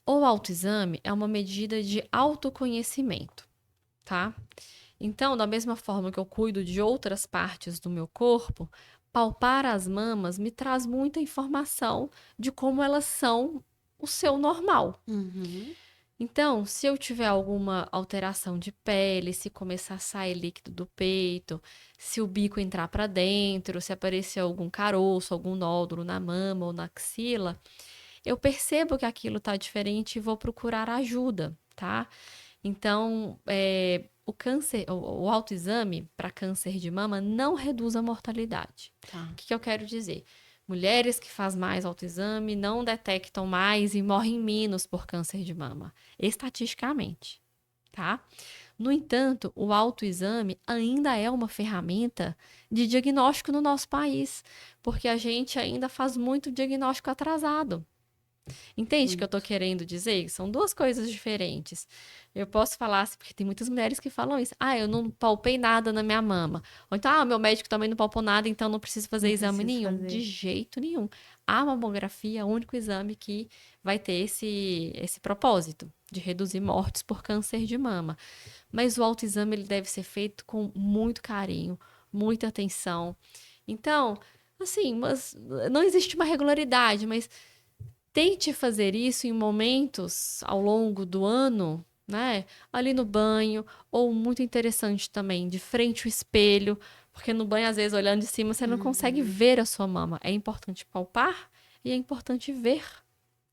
O autoexame é uma medida de autoconhecimento, tá? Então, da mesma forma que eu cuido de outras partes do meu corpo, palpar as mamas me traz muita informação de como elas são o seu normal. Então, se eu tiver alguma alteração de pele, se começar a sair líquido do peito, se o bico entrar para dentro, se aparecer algum caroço, algum nódulo na mama ou na axila, eu percebo que aquilo está diferente e vou procurar ajuda, tá? Então, o autoexame para câncer de mama não reduz a mortalidade. Tá. O que eu quero dizer? Mulheres que fazem mais autoexame não detectam mais e morrem menos por câncer de mama, estatisticamente, tá? No entanto, o autoexame ainda é uma ferramenta de diagnóstico no nosso país, porque a gente ainda faz muito diagnóstico atrasado. Entende o que eu tô querendo dizer? São duas coisas diferentes. Eu posso falar assim, porque tem muitas mulheres que falam isso. Eu não palpei nada na minha mama. Ou então, meu médico também não palpou nada, então não preciso fazer exame nenhum. De jeito nenhum. A mamografia é o único exame que vai ter esse propósito de reduzir mortes por câncer de mama. Mas o autoexame ele deve ser feito com muito carinho, muita atenção. Então, assim, mas não existe uma regularidade, mas tente fazer isso em momentos ao longo do ano, né? Ali no banho, ou muito interessante também, de frente ao espelho, porque no banho, às vezes, olhando de cima, você não consegue ver a sua mama. É importante palpar e é importante ver,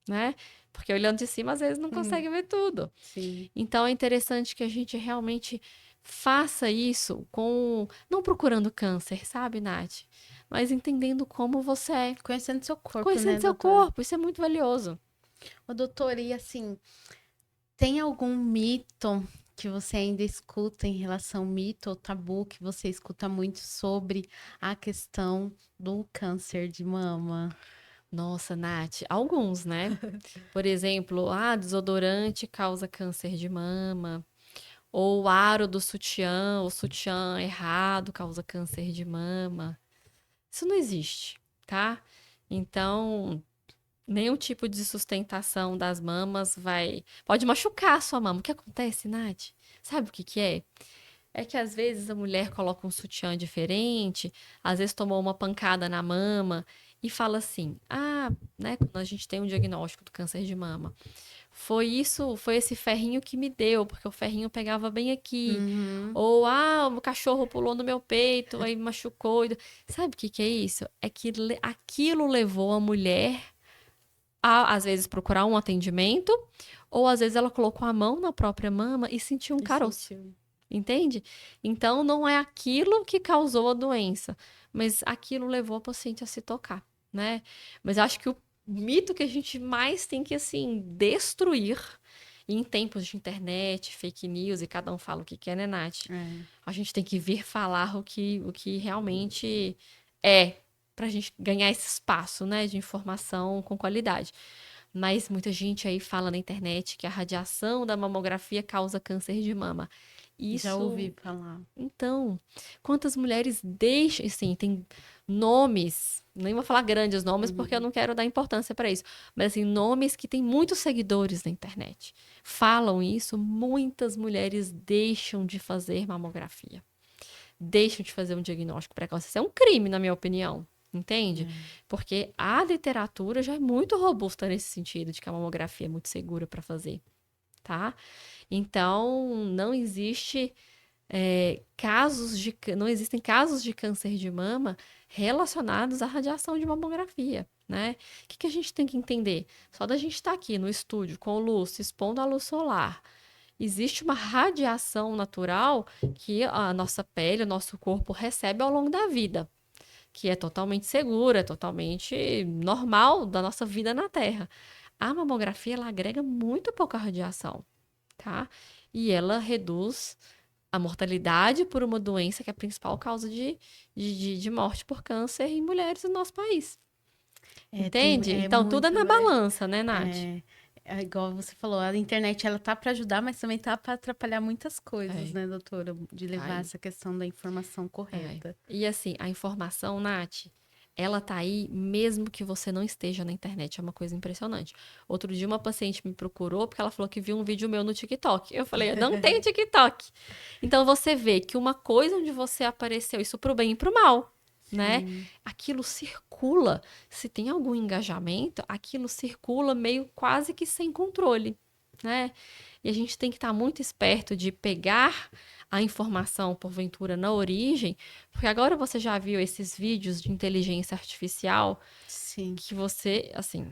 né? Porque olhando de cima, às vezes, não consegue ver tudo. Sim. Então, é interessante que a gente realmente faça isso não procurando câncer, sabe, Nath? Mas entendendo como você é. Conhecendo seu corpo, Conhecendo né, seu doutora? corpo, isso é muito valioso. Ô, doutora, e assim, tem algum mito que você ainda escuta em relação ao mito ou tabu que você escuta muito sobre a questão do câncer de mama? Nossa, Nath, alguns, né? Por exemplo, desodorante causa câncer de mama. Ou o aro do sutiã, o sutiã errado causa câncer de mama. Isso não existe, tá? Então, nenhum tipo de sustentação das mamas pode machucar a sua mama. O que acontece, Nath? Sabe o que que é? É que às vezes a mulher coloca um sutiã diferente, às vezes tomou uma pancada na mama e fala assim: né, quando a gente tem um diagnóstico do câncer de mama, foi esse ferrinho que me deu, porque o ferrinho pegava bem aqui. Uhum. Ou, o cachorro pulou no meu peito, aí machucou. Sabe o que que é isso? É que aquilo levou a mulher a, às vezes, procurar um atendimento, ou às vezes ela colocou a mão na própria mama e sentiu um E caroço. sentiu. Entende? Então, não é aquilo que causou a doença, mas aquilo levou a paciente a se tocar, né? Mas eu acho que o mito que a gente mais tem que, assim, destruir e em tempos de internet, fake news, e cada um fala o que quer, né, Nath? É. A gente tem que vir falar o que realmente é, pra gente ganhar esse espaço, né, de informação com qualidade. Mas muita gente aí fala na internet que a radiação da mamografia causa câncer de mama. Já ouvi Isso, falar. então, quantas mulheres deixam, assim, tem nomes, nem vou falar grandes nomes porque eu Uhum. não quero dar importância para isso, mas assim, nomes que têm muitos seguidores na internet. Falam isso, muitas mulheres deixam de fazer mamografia. Deixam de fazer um diagnóstico precoce. Isso é um crime, na minha opinião. Entende? É. Porque a literatura já é muito robusta nesse sentido, de que a mamografia é muito segura para fazer, tá? Então, não existem casos de câncer de mama relacionados à radiação de mamografia, né? O que a gente tem que entender? Só da gente estar aqui no estúdio com luz, se expondo à luz solar, existe uma radiação natural que a nossa pele, o nosso corpo recebe ao longo da vida, que é totalmente segura, é totalmente normal da nossa vida na Terra. A mamografia, ela agrega muito pouca radiação, tá? E ela reduz a mortalidade por uma doença que é a principal causa de morte por câncer em mulheres no nosso país. É, Entende? é Então, tudo é muito. na balança, né, Nath? É, é igual você falou, a internet ela tá para ajudar, mas também tá para atrapalhar muitas coisas, É, né, doutora? De levar ai, essa questão da informação ai. correta. E assim, a informação, Nath, ela tá aí mesmo que você não esteja na internet. É uma coisa impressionante. Outro dia, uma paciente me procurou porque ela falou que viu um vídeo meu no TikTok. Eu falei, eu não tenho TikTok. Então, você vê que uma coisa onde você apareceu, isso pro bem e pro mal, né? Sim, Aquilo circula. Se tem algum engajamento, aquilo circula meio quase que sem controle, né? E a gente tem que estar muito esperto de pegar a informação, porventura, na origem, porque agora você já viu esses vídeos de inteligência artificial sim. que você, assim,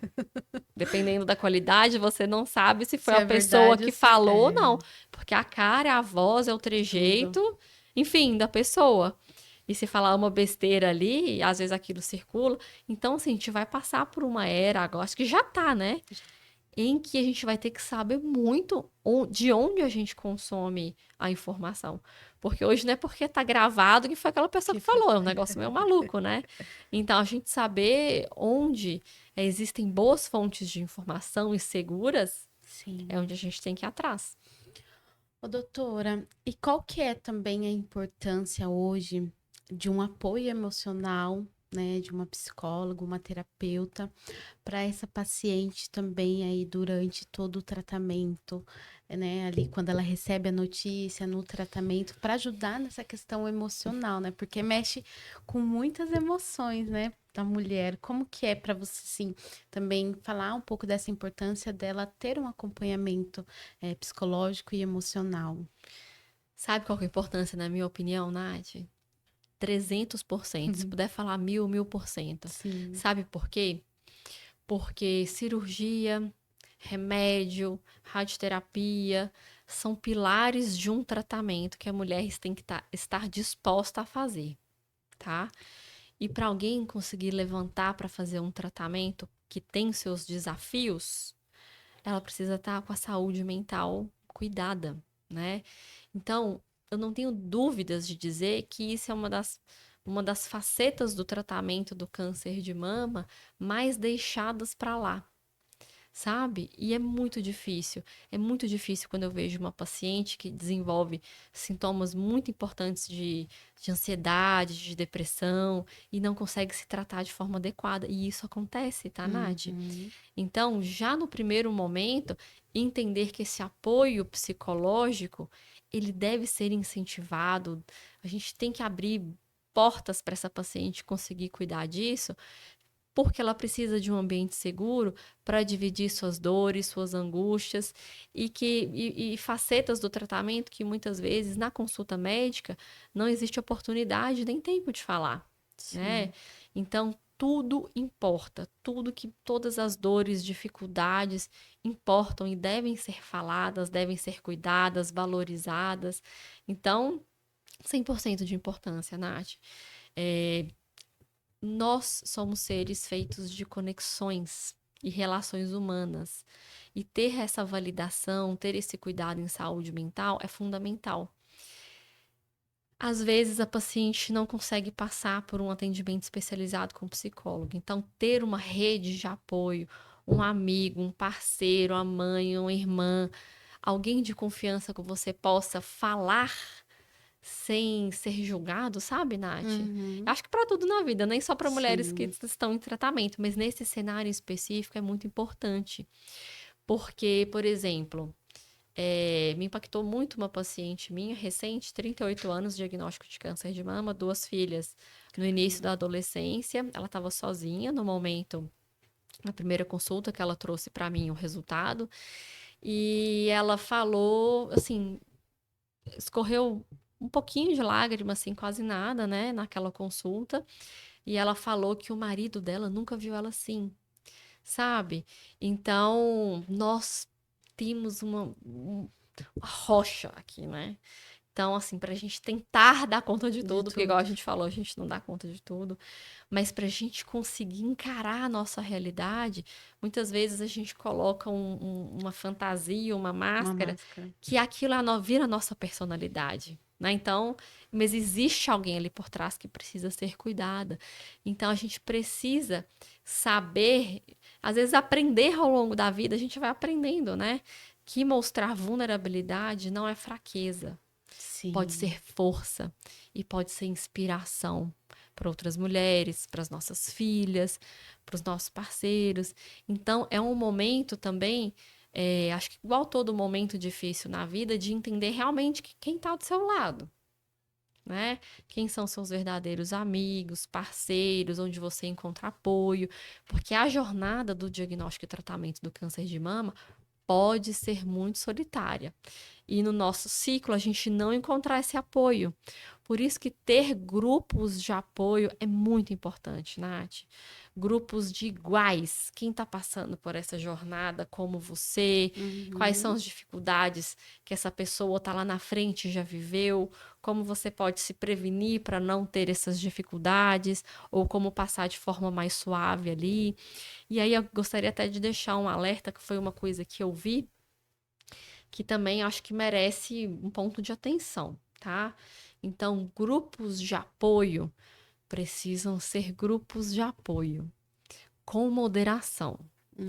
dependendo da qualidade, você não sabe se foi Se a é pessoa verdade ou que se falou ou não, é porque a cara, a voz é o tudo. trejeito, enfim, da pessoa. E se falar uma besteira ali, às vezes aquilo circula. Então, assim, a gente vai passar por uma era agora, acho que já tá, né? Em que a gente vai ter que saber muito de onde a gente consome a informação. Porque hoje não é porque tá gravado que foi aquela pessoa Que que foi... falou, é um negócio meio maluco, né? Então, a gente saber onde existem boas fontes de informação e seguras é Sim. onde a gente tem que ir atrás. Ô, doutora, e qual que é também a importância hoje de um apoio emocional, né, de uma psicóloga, uma terapeuta, para essa paciente também aí durante todo o tratamento, né, ali quando ela recebe a notícia no tratamento, para ajudar nessa questão emocional, né, porque mexe com muitas emoções, né, da mulher. Como que é para você, sim, também falar um pouco dessa importância dela ter um acompanhamento psicológico e emocional? Sabe qual que é a importância, na minha opinião, Nath? 300%. Se puder falar 1000%. Sim, Sabe por quê? Porque cirurgia, remédio, radioterapia são pilares de um tratamento que a mulher tem que estar disposta a fazer, tá? E para alguém conseguir levantar para fazer um tratamento que tem seus desafios, ela precisa estar com a saúde mental cuidada, né? Então, eu não tenho dúvidas de dizer que isso é uma das facetas do tratamento do câncer de mama mais deixadas para lá, sabe? E é muito difícil. É muito difícil quando eu vejo uma paciente que desenvolve sintomas muito importantes de ansiedade, de depressão, e não consegue se tratar de forma adequada. E isso acontece, tá, Nath? Uhum. Então, já no primeiro momento, entender que esse apoio psicológico, ele deve ser incentivado. A gente tem que abrir portas para essa paciente conseguir cuidar disso, porque ela precisa de um ambiente seguro para dividir suas dores, suas angústias e facetas do tratamento que muitas vezes na consulta médica não existe oportunidade nem tempo de falar, né? Sim. Então tudo importa, todas as dores, dificuldades importam e devem ser faladas, devem ser cuidadas, valorizadas. Então, 100% de importância, Nath. É, nós somos seres feitos de conexões e relações humanas. E ter essa validação, ter esse cuidado em saúde mental é fundamental. Às vezes a paciente não consegue passar por um atendimento especializado com psicólogo. Então, ter uma rede de apoio, um amigo, um parceiro, a mãe, uma irmã, alguém de confiança que você possa falar sem ser julgado, sabe, Nath? Uhum. Acho que para tudo na vida, nem só para mulheres que Sim. estão em tratamento, mas nesse cenário específico é muito importante. Porque, por exemplo, me impactou muito uma paciente minha, recente, 38 anos, diagnóstico de câncer de mama, 2 filhas. No início da adolescência, ela estava sozinha no momento, na primeira consulta que ela trouxe para mim o resultado. E ela falou, assim, escorreu um pouquinho de lágrima, assim, quase nada, né, naquela consulta. E ela falou que o marido dela nunca viu ela assim, sabe? Então, nós temos uma rocha aqui, né? Então, assim, pra gente tentar dar conta de De tudo, porque igual a tudo. gente falou, a gente não dá conta de tudo, mas pra gente conseguir encarar a nossa realidade, muitas vezes a gente coloca uma fantasia, uma Uma máscara, máscara. que aquilo vira a nossa personalidade, né? Então, mas existe alguém ali por trás que precisa ser cuidada. Então, a gente precisa saber, às vezes aprender ao longo da vida, a gente vai aprendendo, né? Que mostrar vulnerabilidade não é fraqueza, pode Sim. ser força e pode ser inspiração para outras mulheres, para as nossas filhas, para os nossos parceiros. Então, é um momento também, acho que igual todo momento difícil na vida, de entender realmente quem está do seu lado, né? Quem são seus verdadeiros amigos, parceiros, onde você encontra apoio, porque a jornada do diagnóstico e tratamento do câncer de mama pode ser muito solitária. E no nosso ciclo a gente não encontrar esse apoio. Por isso que ter grupos de apoio é muito importante, Nath. Grupos de iguais. Quem está passando por essa jornada, como você, quais são Uhum. as dificuldades que essa pessoa está lá na frente já viveu, como você pode se prevenir para não ter essas dificuldades, ou como passar de forma mais suave ali. E aí eu gostaria até de deixar um alerta, que foi uma coisa que eu vi, que também acho que merece um ponto de atenção, tá? Então, grupos de apoio precisam ser grupos de apoio com moderação.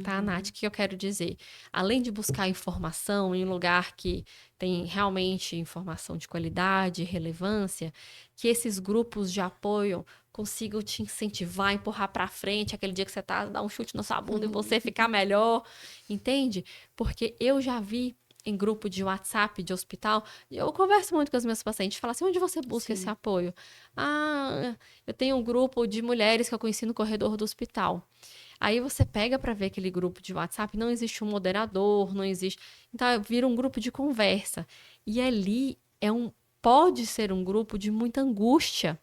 Tá, Nath? Uhum. O que eu quero dizer? Além de buscar informação em um lugar que tem realmente informação de qualidade e relevância, que esses grupos de apoio consigam te incentivar, empurrar para frente, aquele dia que você tá, dar um chute na sua bunda e você ficar melhor, entende? Porque eu já vi em grupo de WhatsApp de hospital, eu converso muito com as minhas pacientes, falo assim, onde você busca esse Sim. apoio? Ah, eu tenho um grupo de mulheres que eu conheci no corredor do hospital. Aí você pega para ver aquele grupo de WhatsApp, não existe um moderador, não existe. Então vira um grupo de conversa. E ali pode ser um grupo de muita angústia,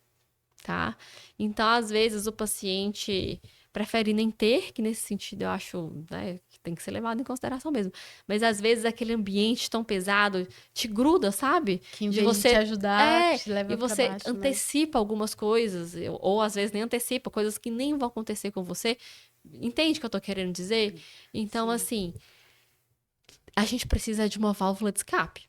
tá? Então, às vezes, o paciente prefere nem ter, que nesse sentido eu acho, né, que tem que ser levado em consideração mesmo. Mas às vezes aquele ambiente tão pesado te gruda, sabe? Que em De vez de te você. ajudar, É, te e leva pra você baixo, né? antecipa algumas coisas, ou às vezes nem antecipa, coisas que nem vão acontecer com você. Entende o que eu tô querendo dizer? Então, Sim. assim, a gente precisa de uma válvula de escape.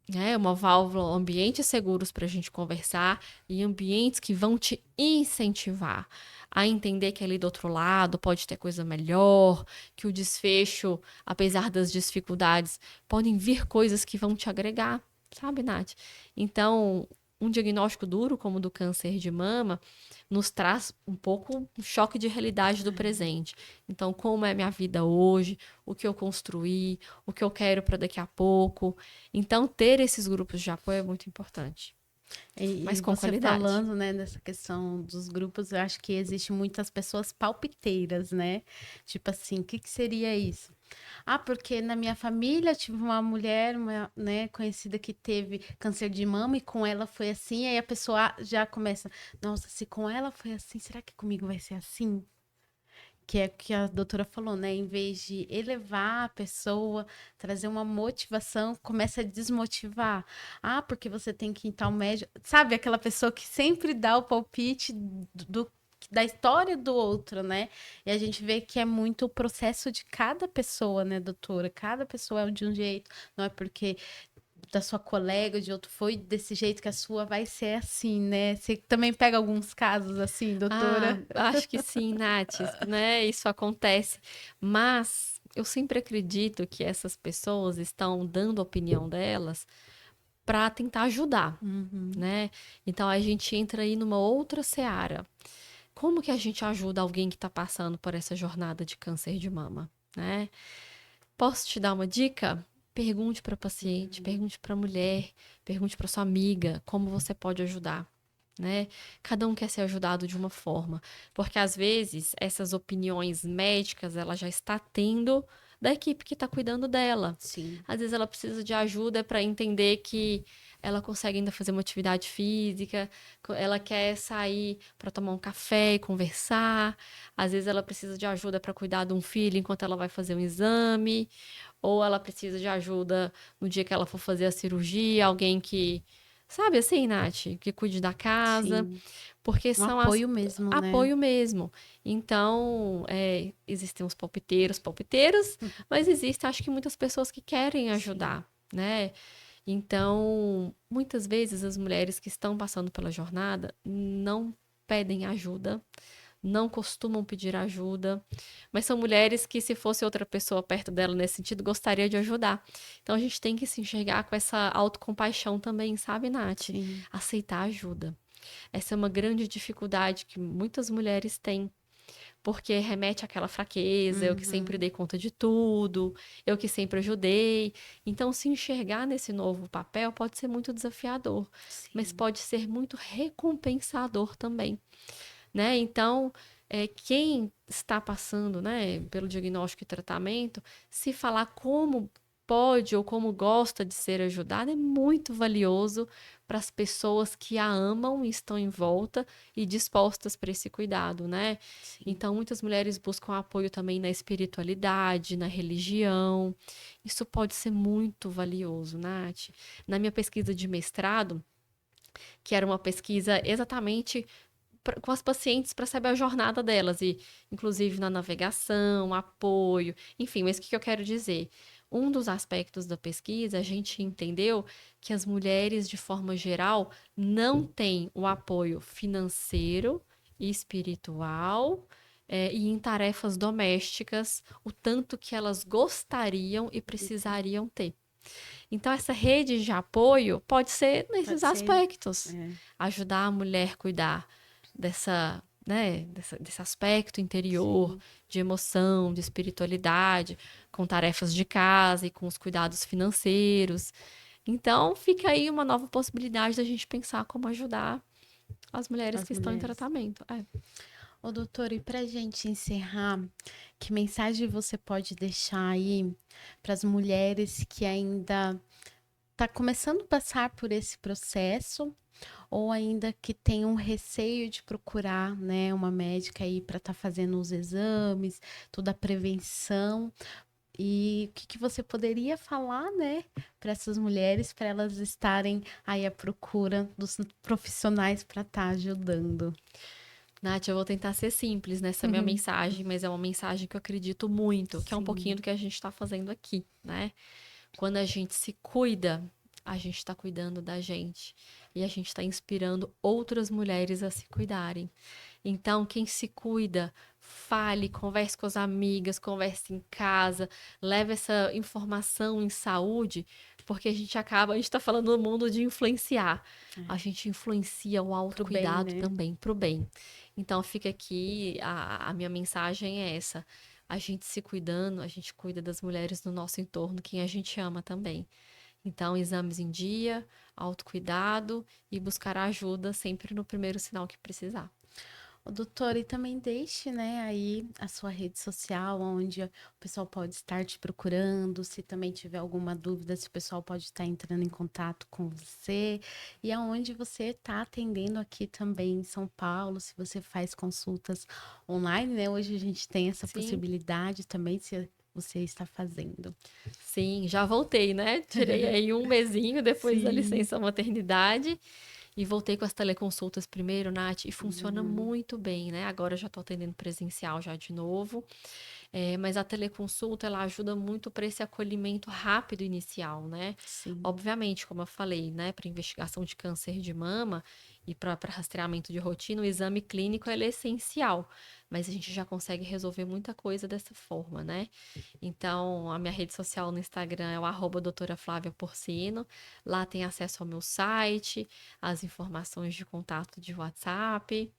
né? Uma válvula, ambientes seguros para a gente conversar e ambientes que vão te incentivar a entender que ali do outro lado pode ter coisa melhor, que o desfecho, apesar das dificuldades, podem vir coisas que vão te agregar, sabe, Nath? Então, um diagnóstico duro como o do câncer de mama nos traz um pouco um choque de realidade do presente. Então, como é minha vida hoje, o que eu construí, o que eu quero para daqui a pouco. Então, ter esses grupos de apoio é muito importante, E mas com você qualidade. falando, né, dessa questão dos grupos, eu acho que existe muitas pessoas palpiteiras, né? Tipo assim, o que que seria isso? Ah, porque na minha família tive uma mulher, uma, né, conhecida que teve câncer de mama e com ela foi assim, aí a pessoa já começa, nossa, se com ela foi assim, será que comigo vai ser assim? Que é o que a doutora falou, né? Em vez de elevar a pessoa, trazer uma motivação, começa a desmotivar. Ah, porque você tem que ir em tal médico. Sabe, aquela pessoa que sempre dá o palpite da história do outro, né? E a gente vê que é muito o processo de cada pessoa, né, doutora? Cada pessoa é de um jeito. Não é porque da sua colega, de outro, foi desse jeito que a sua vai ser assim, né? Você também pega alguns casos assim, Ah, doutora? acho que sim, Nath, né? Isso acontece. Mas eu sempre acredito que essas pessoas estão dando a opinião delas para tentar ajudar, Uhum. né? Então a gente entra aí numa outra seara. Como que a gente ajuda alguém que está passando por essa jornada de câncer de mama, né? Posso te dar uma dica? Pergunte para paciente, pergunte para mulher, pergunte para sua amiga como você pode ajudar, né? Cada um quer ser ajudado de uma forma, porque às vezes essas opiniões médicas ela já está tendo da equipe que está cuidando dela. Sim. Às vezes ela precisa de ajuda para entender que ela consegue ainda fazer uma atividade física, ela quer sair para tomar um café e conversar. Às vezes ela precisa de ajuda para cuidar de um filho enquanto ela vai fazer um exame, ou ela precisa de ajuda no dia que ela for fazer a cirurgia, alguém que, sabe assim, Nath, que cuide da casa, Sim, porque um são as apoio mesmo, né? apoio mesmo. Então, existem os palpiteiros, mas existem, acho que muitas pessoas que querem Sim, ajudar, né? Então, muitas vezes as mulheres que estão passando pela jornada não pedem ajuda, não costumam pedir ajuda, mas são mulheres que, se fosse outra pessoa perto dela nesse sentido, gostaria de ajudar. Então a gente tem que se enxergar com essa autocompaixão também, sabe, Nath? sim. Aceitar ajuda. Essa é uma grande dificuldade que muitas mulheres têm, porque remete àquela fraqueza, eu que sempre Uhum, dei conta de tudo, eu que sempre ajudei. Então, se enxergar nesse novo papel pode ser muito desafiador, mas sim. pode ser muito recompensador também, né? Então, quem está passando, né, pelo diagnóstico e tratamento, se falar como pode ou como gosta de ser ajudado é muito valioso para as pessoas que a amam e estão em volta e dispostas para esse cuidado, né? Sim. Então, muitas mulheres buscam apoio também na espiritualidade, na religião. Isso pode ser muito valioso, Nath. Na minha pesquisa de mestrado, que era uma pesquisa exatamente com as pacientes para saber a jornada delas, e inclusive na navegação, apoio, enfim, mas o que eu quero dizer? Um dos aspectos da pesquisa, a gente entendeu que as mulheres, de forma geral, não têm o apoio financeiro e espiritual, e em tarefas domésticas, o tanto que elas gostariam e precisariam ter. Então, essa rede de apoio pode ser nesses Pode ser. aspectos. É, Ajudar a mulher a cuidar dessa, né, desse aspecto interior, sim. de emoção, de espiritualidade, com tarefas de casa e com os cuidados financeiros. Então, fica aí uma nova possibilidade da gente pensar como ajudar as mulheres As que estão em mulheres. tratamento. Ô, doutora, e pra gente encerrar, que mensagem você pode deixar aí para as mulheres que ainda tá começando a passar por esse processo ou ainda que tem um receio de procurar, né, uma médica aí para estar fazendo os exames, toda a prevenção. E o que que você poderia falar, né, para essas mulheres, para elas estarem aí à procura dos profissionais para estar ajudando? Nath, eu vou tentar ser simples nessa minha mensagem, mas é uma mensagem que eu acredito muito, que é um pouquinho Sim, do que a gente está fazendo aqui, né? Quando a gente se cuida, a gente está cuidando da gente. E a gente está inspirando outras mulheres a se cuidarem. Então, quem se cuida, fale, converse com as amigas, converse em casa, leve essa informação em saúde, porque a gente está falando no mundo de influenciar. A gente influencia o Pro bem, autocuidado né? também para o bem. Então, fica aqui, a minha mensagem é essa. A gente se cuidando, a gente cuida das mulheres no nosso entorno, quem a gente ama também. Então, exames em dia, autocuidado e buscar ajuda sempre no primeiro sinal que precisar. O doutor, e também deixe, né, aí a sua rede social, onde o pessoal pode estar te procurando, se também tiver alguma dúvida, se o pessoal pode estar entrando em contato com você, e aonde você está atendendo aqui também em São Paulo, se você faz consultas online, né? Hoje a gente tem essa Sim, possibilidade também, se você está fazendo. sim, já voltei, né? Tirei aí um mesinho depois da Sim. licença maternidade e voltei com as teleconsultas primeiro, Nath, e funciona Uhum. muito bem, né? Agora eu já tô atendendo presencial já de novo. Mas a teleconsulta, ela ajuda muito para esse acolhimento rápido inicial, né? Sim. Obviamente, como eu falei, né, para investigação de câncer de mama e para rastreamento de rotina, o exame clínico ele é essencial, mas a gente já consegue resolver muita coisa dessa forma, né? Então, a minha rede social no Instagram é o doutora Flávia Porcino. Lá tem acesso ao meu site, as informações de contato de WhatsApp.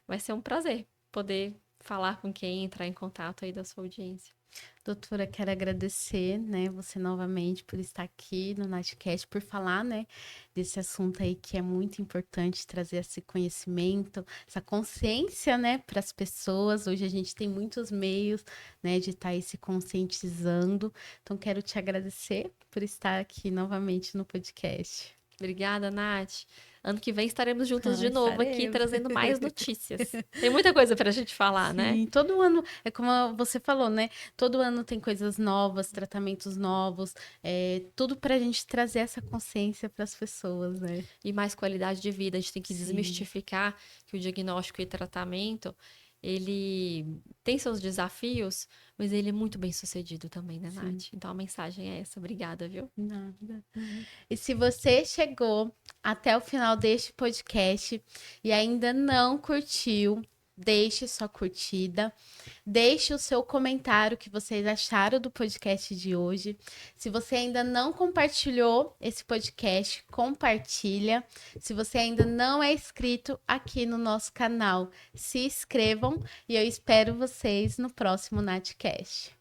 Vai ser um prazer poder falar com quem entrar em contato aí da sua audiência. Doutora, quero agradecer, né, você novamente por estar aqui no Natcast, por falar, né, desse assunto aí que é muito importante trazer esse conhecimento, essa consciência, né, para as pessoas. Hoje a gente tem muitos meios, né, de estar aí se conscientizando. Então, quero te agradecer por estar aqui novamente no podcast. Obrigada, Nath. Ano que vem estaremos juntas Ah, de novo aqui, estaremos. trazendo mais notícias. Tem muita coisa para a gente falar, né? Sim, todo ano, é como você falou, né? Todo ano tem coisas novas, tratamentos novos, tudo para a gente trazer essa consciência para as pessoas, né? E mais qualidade de vida. A gente tem que Sim, desmistificar que o diagnóstico e tratamento, ele tem seus desafios, mas ele é muito bem sucedido também, né, sim, Nath? Então a mensagem é essa. Obrigada, viu? nada. E se você chegou até o final deste podcast e ainda não curtiu, deixe sua curtida, deixe o seu comentário que vocês acharam do podcast de hoje. Se você ainda não compartilhou esse podcast, compartilha. Se você ainda não é inscrito aqui no nosso canal, se inscrevam e eu espero vocês no próximo Natcast.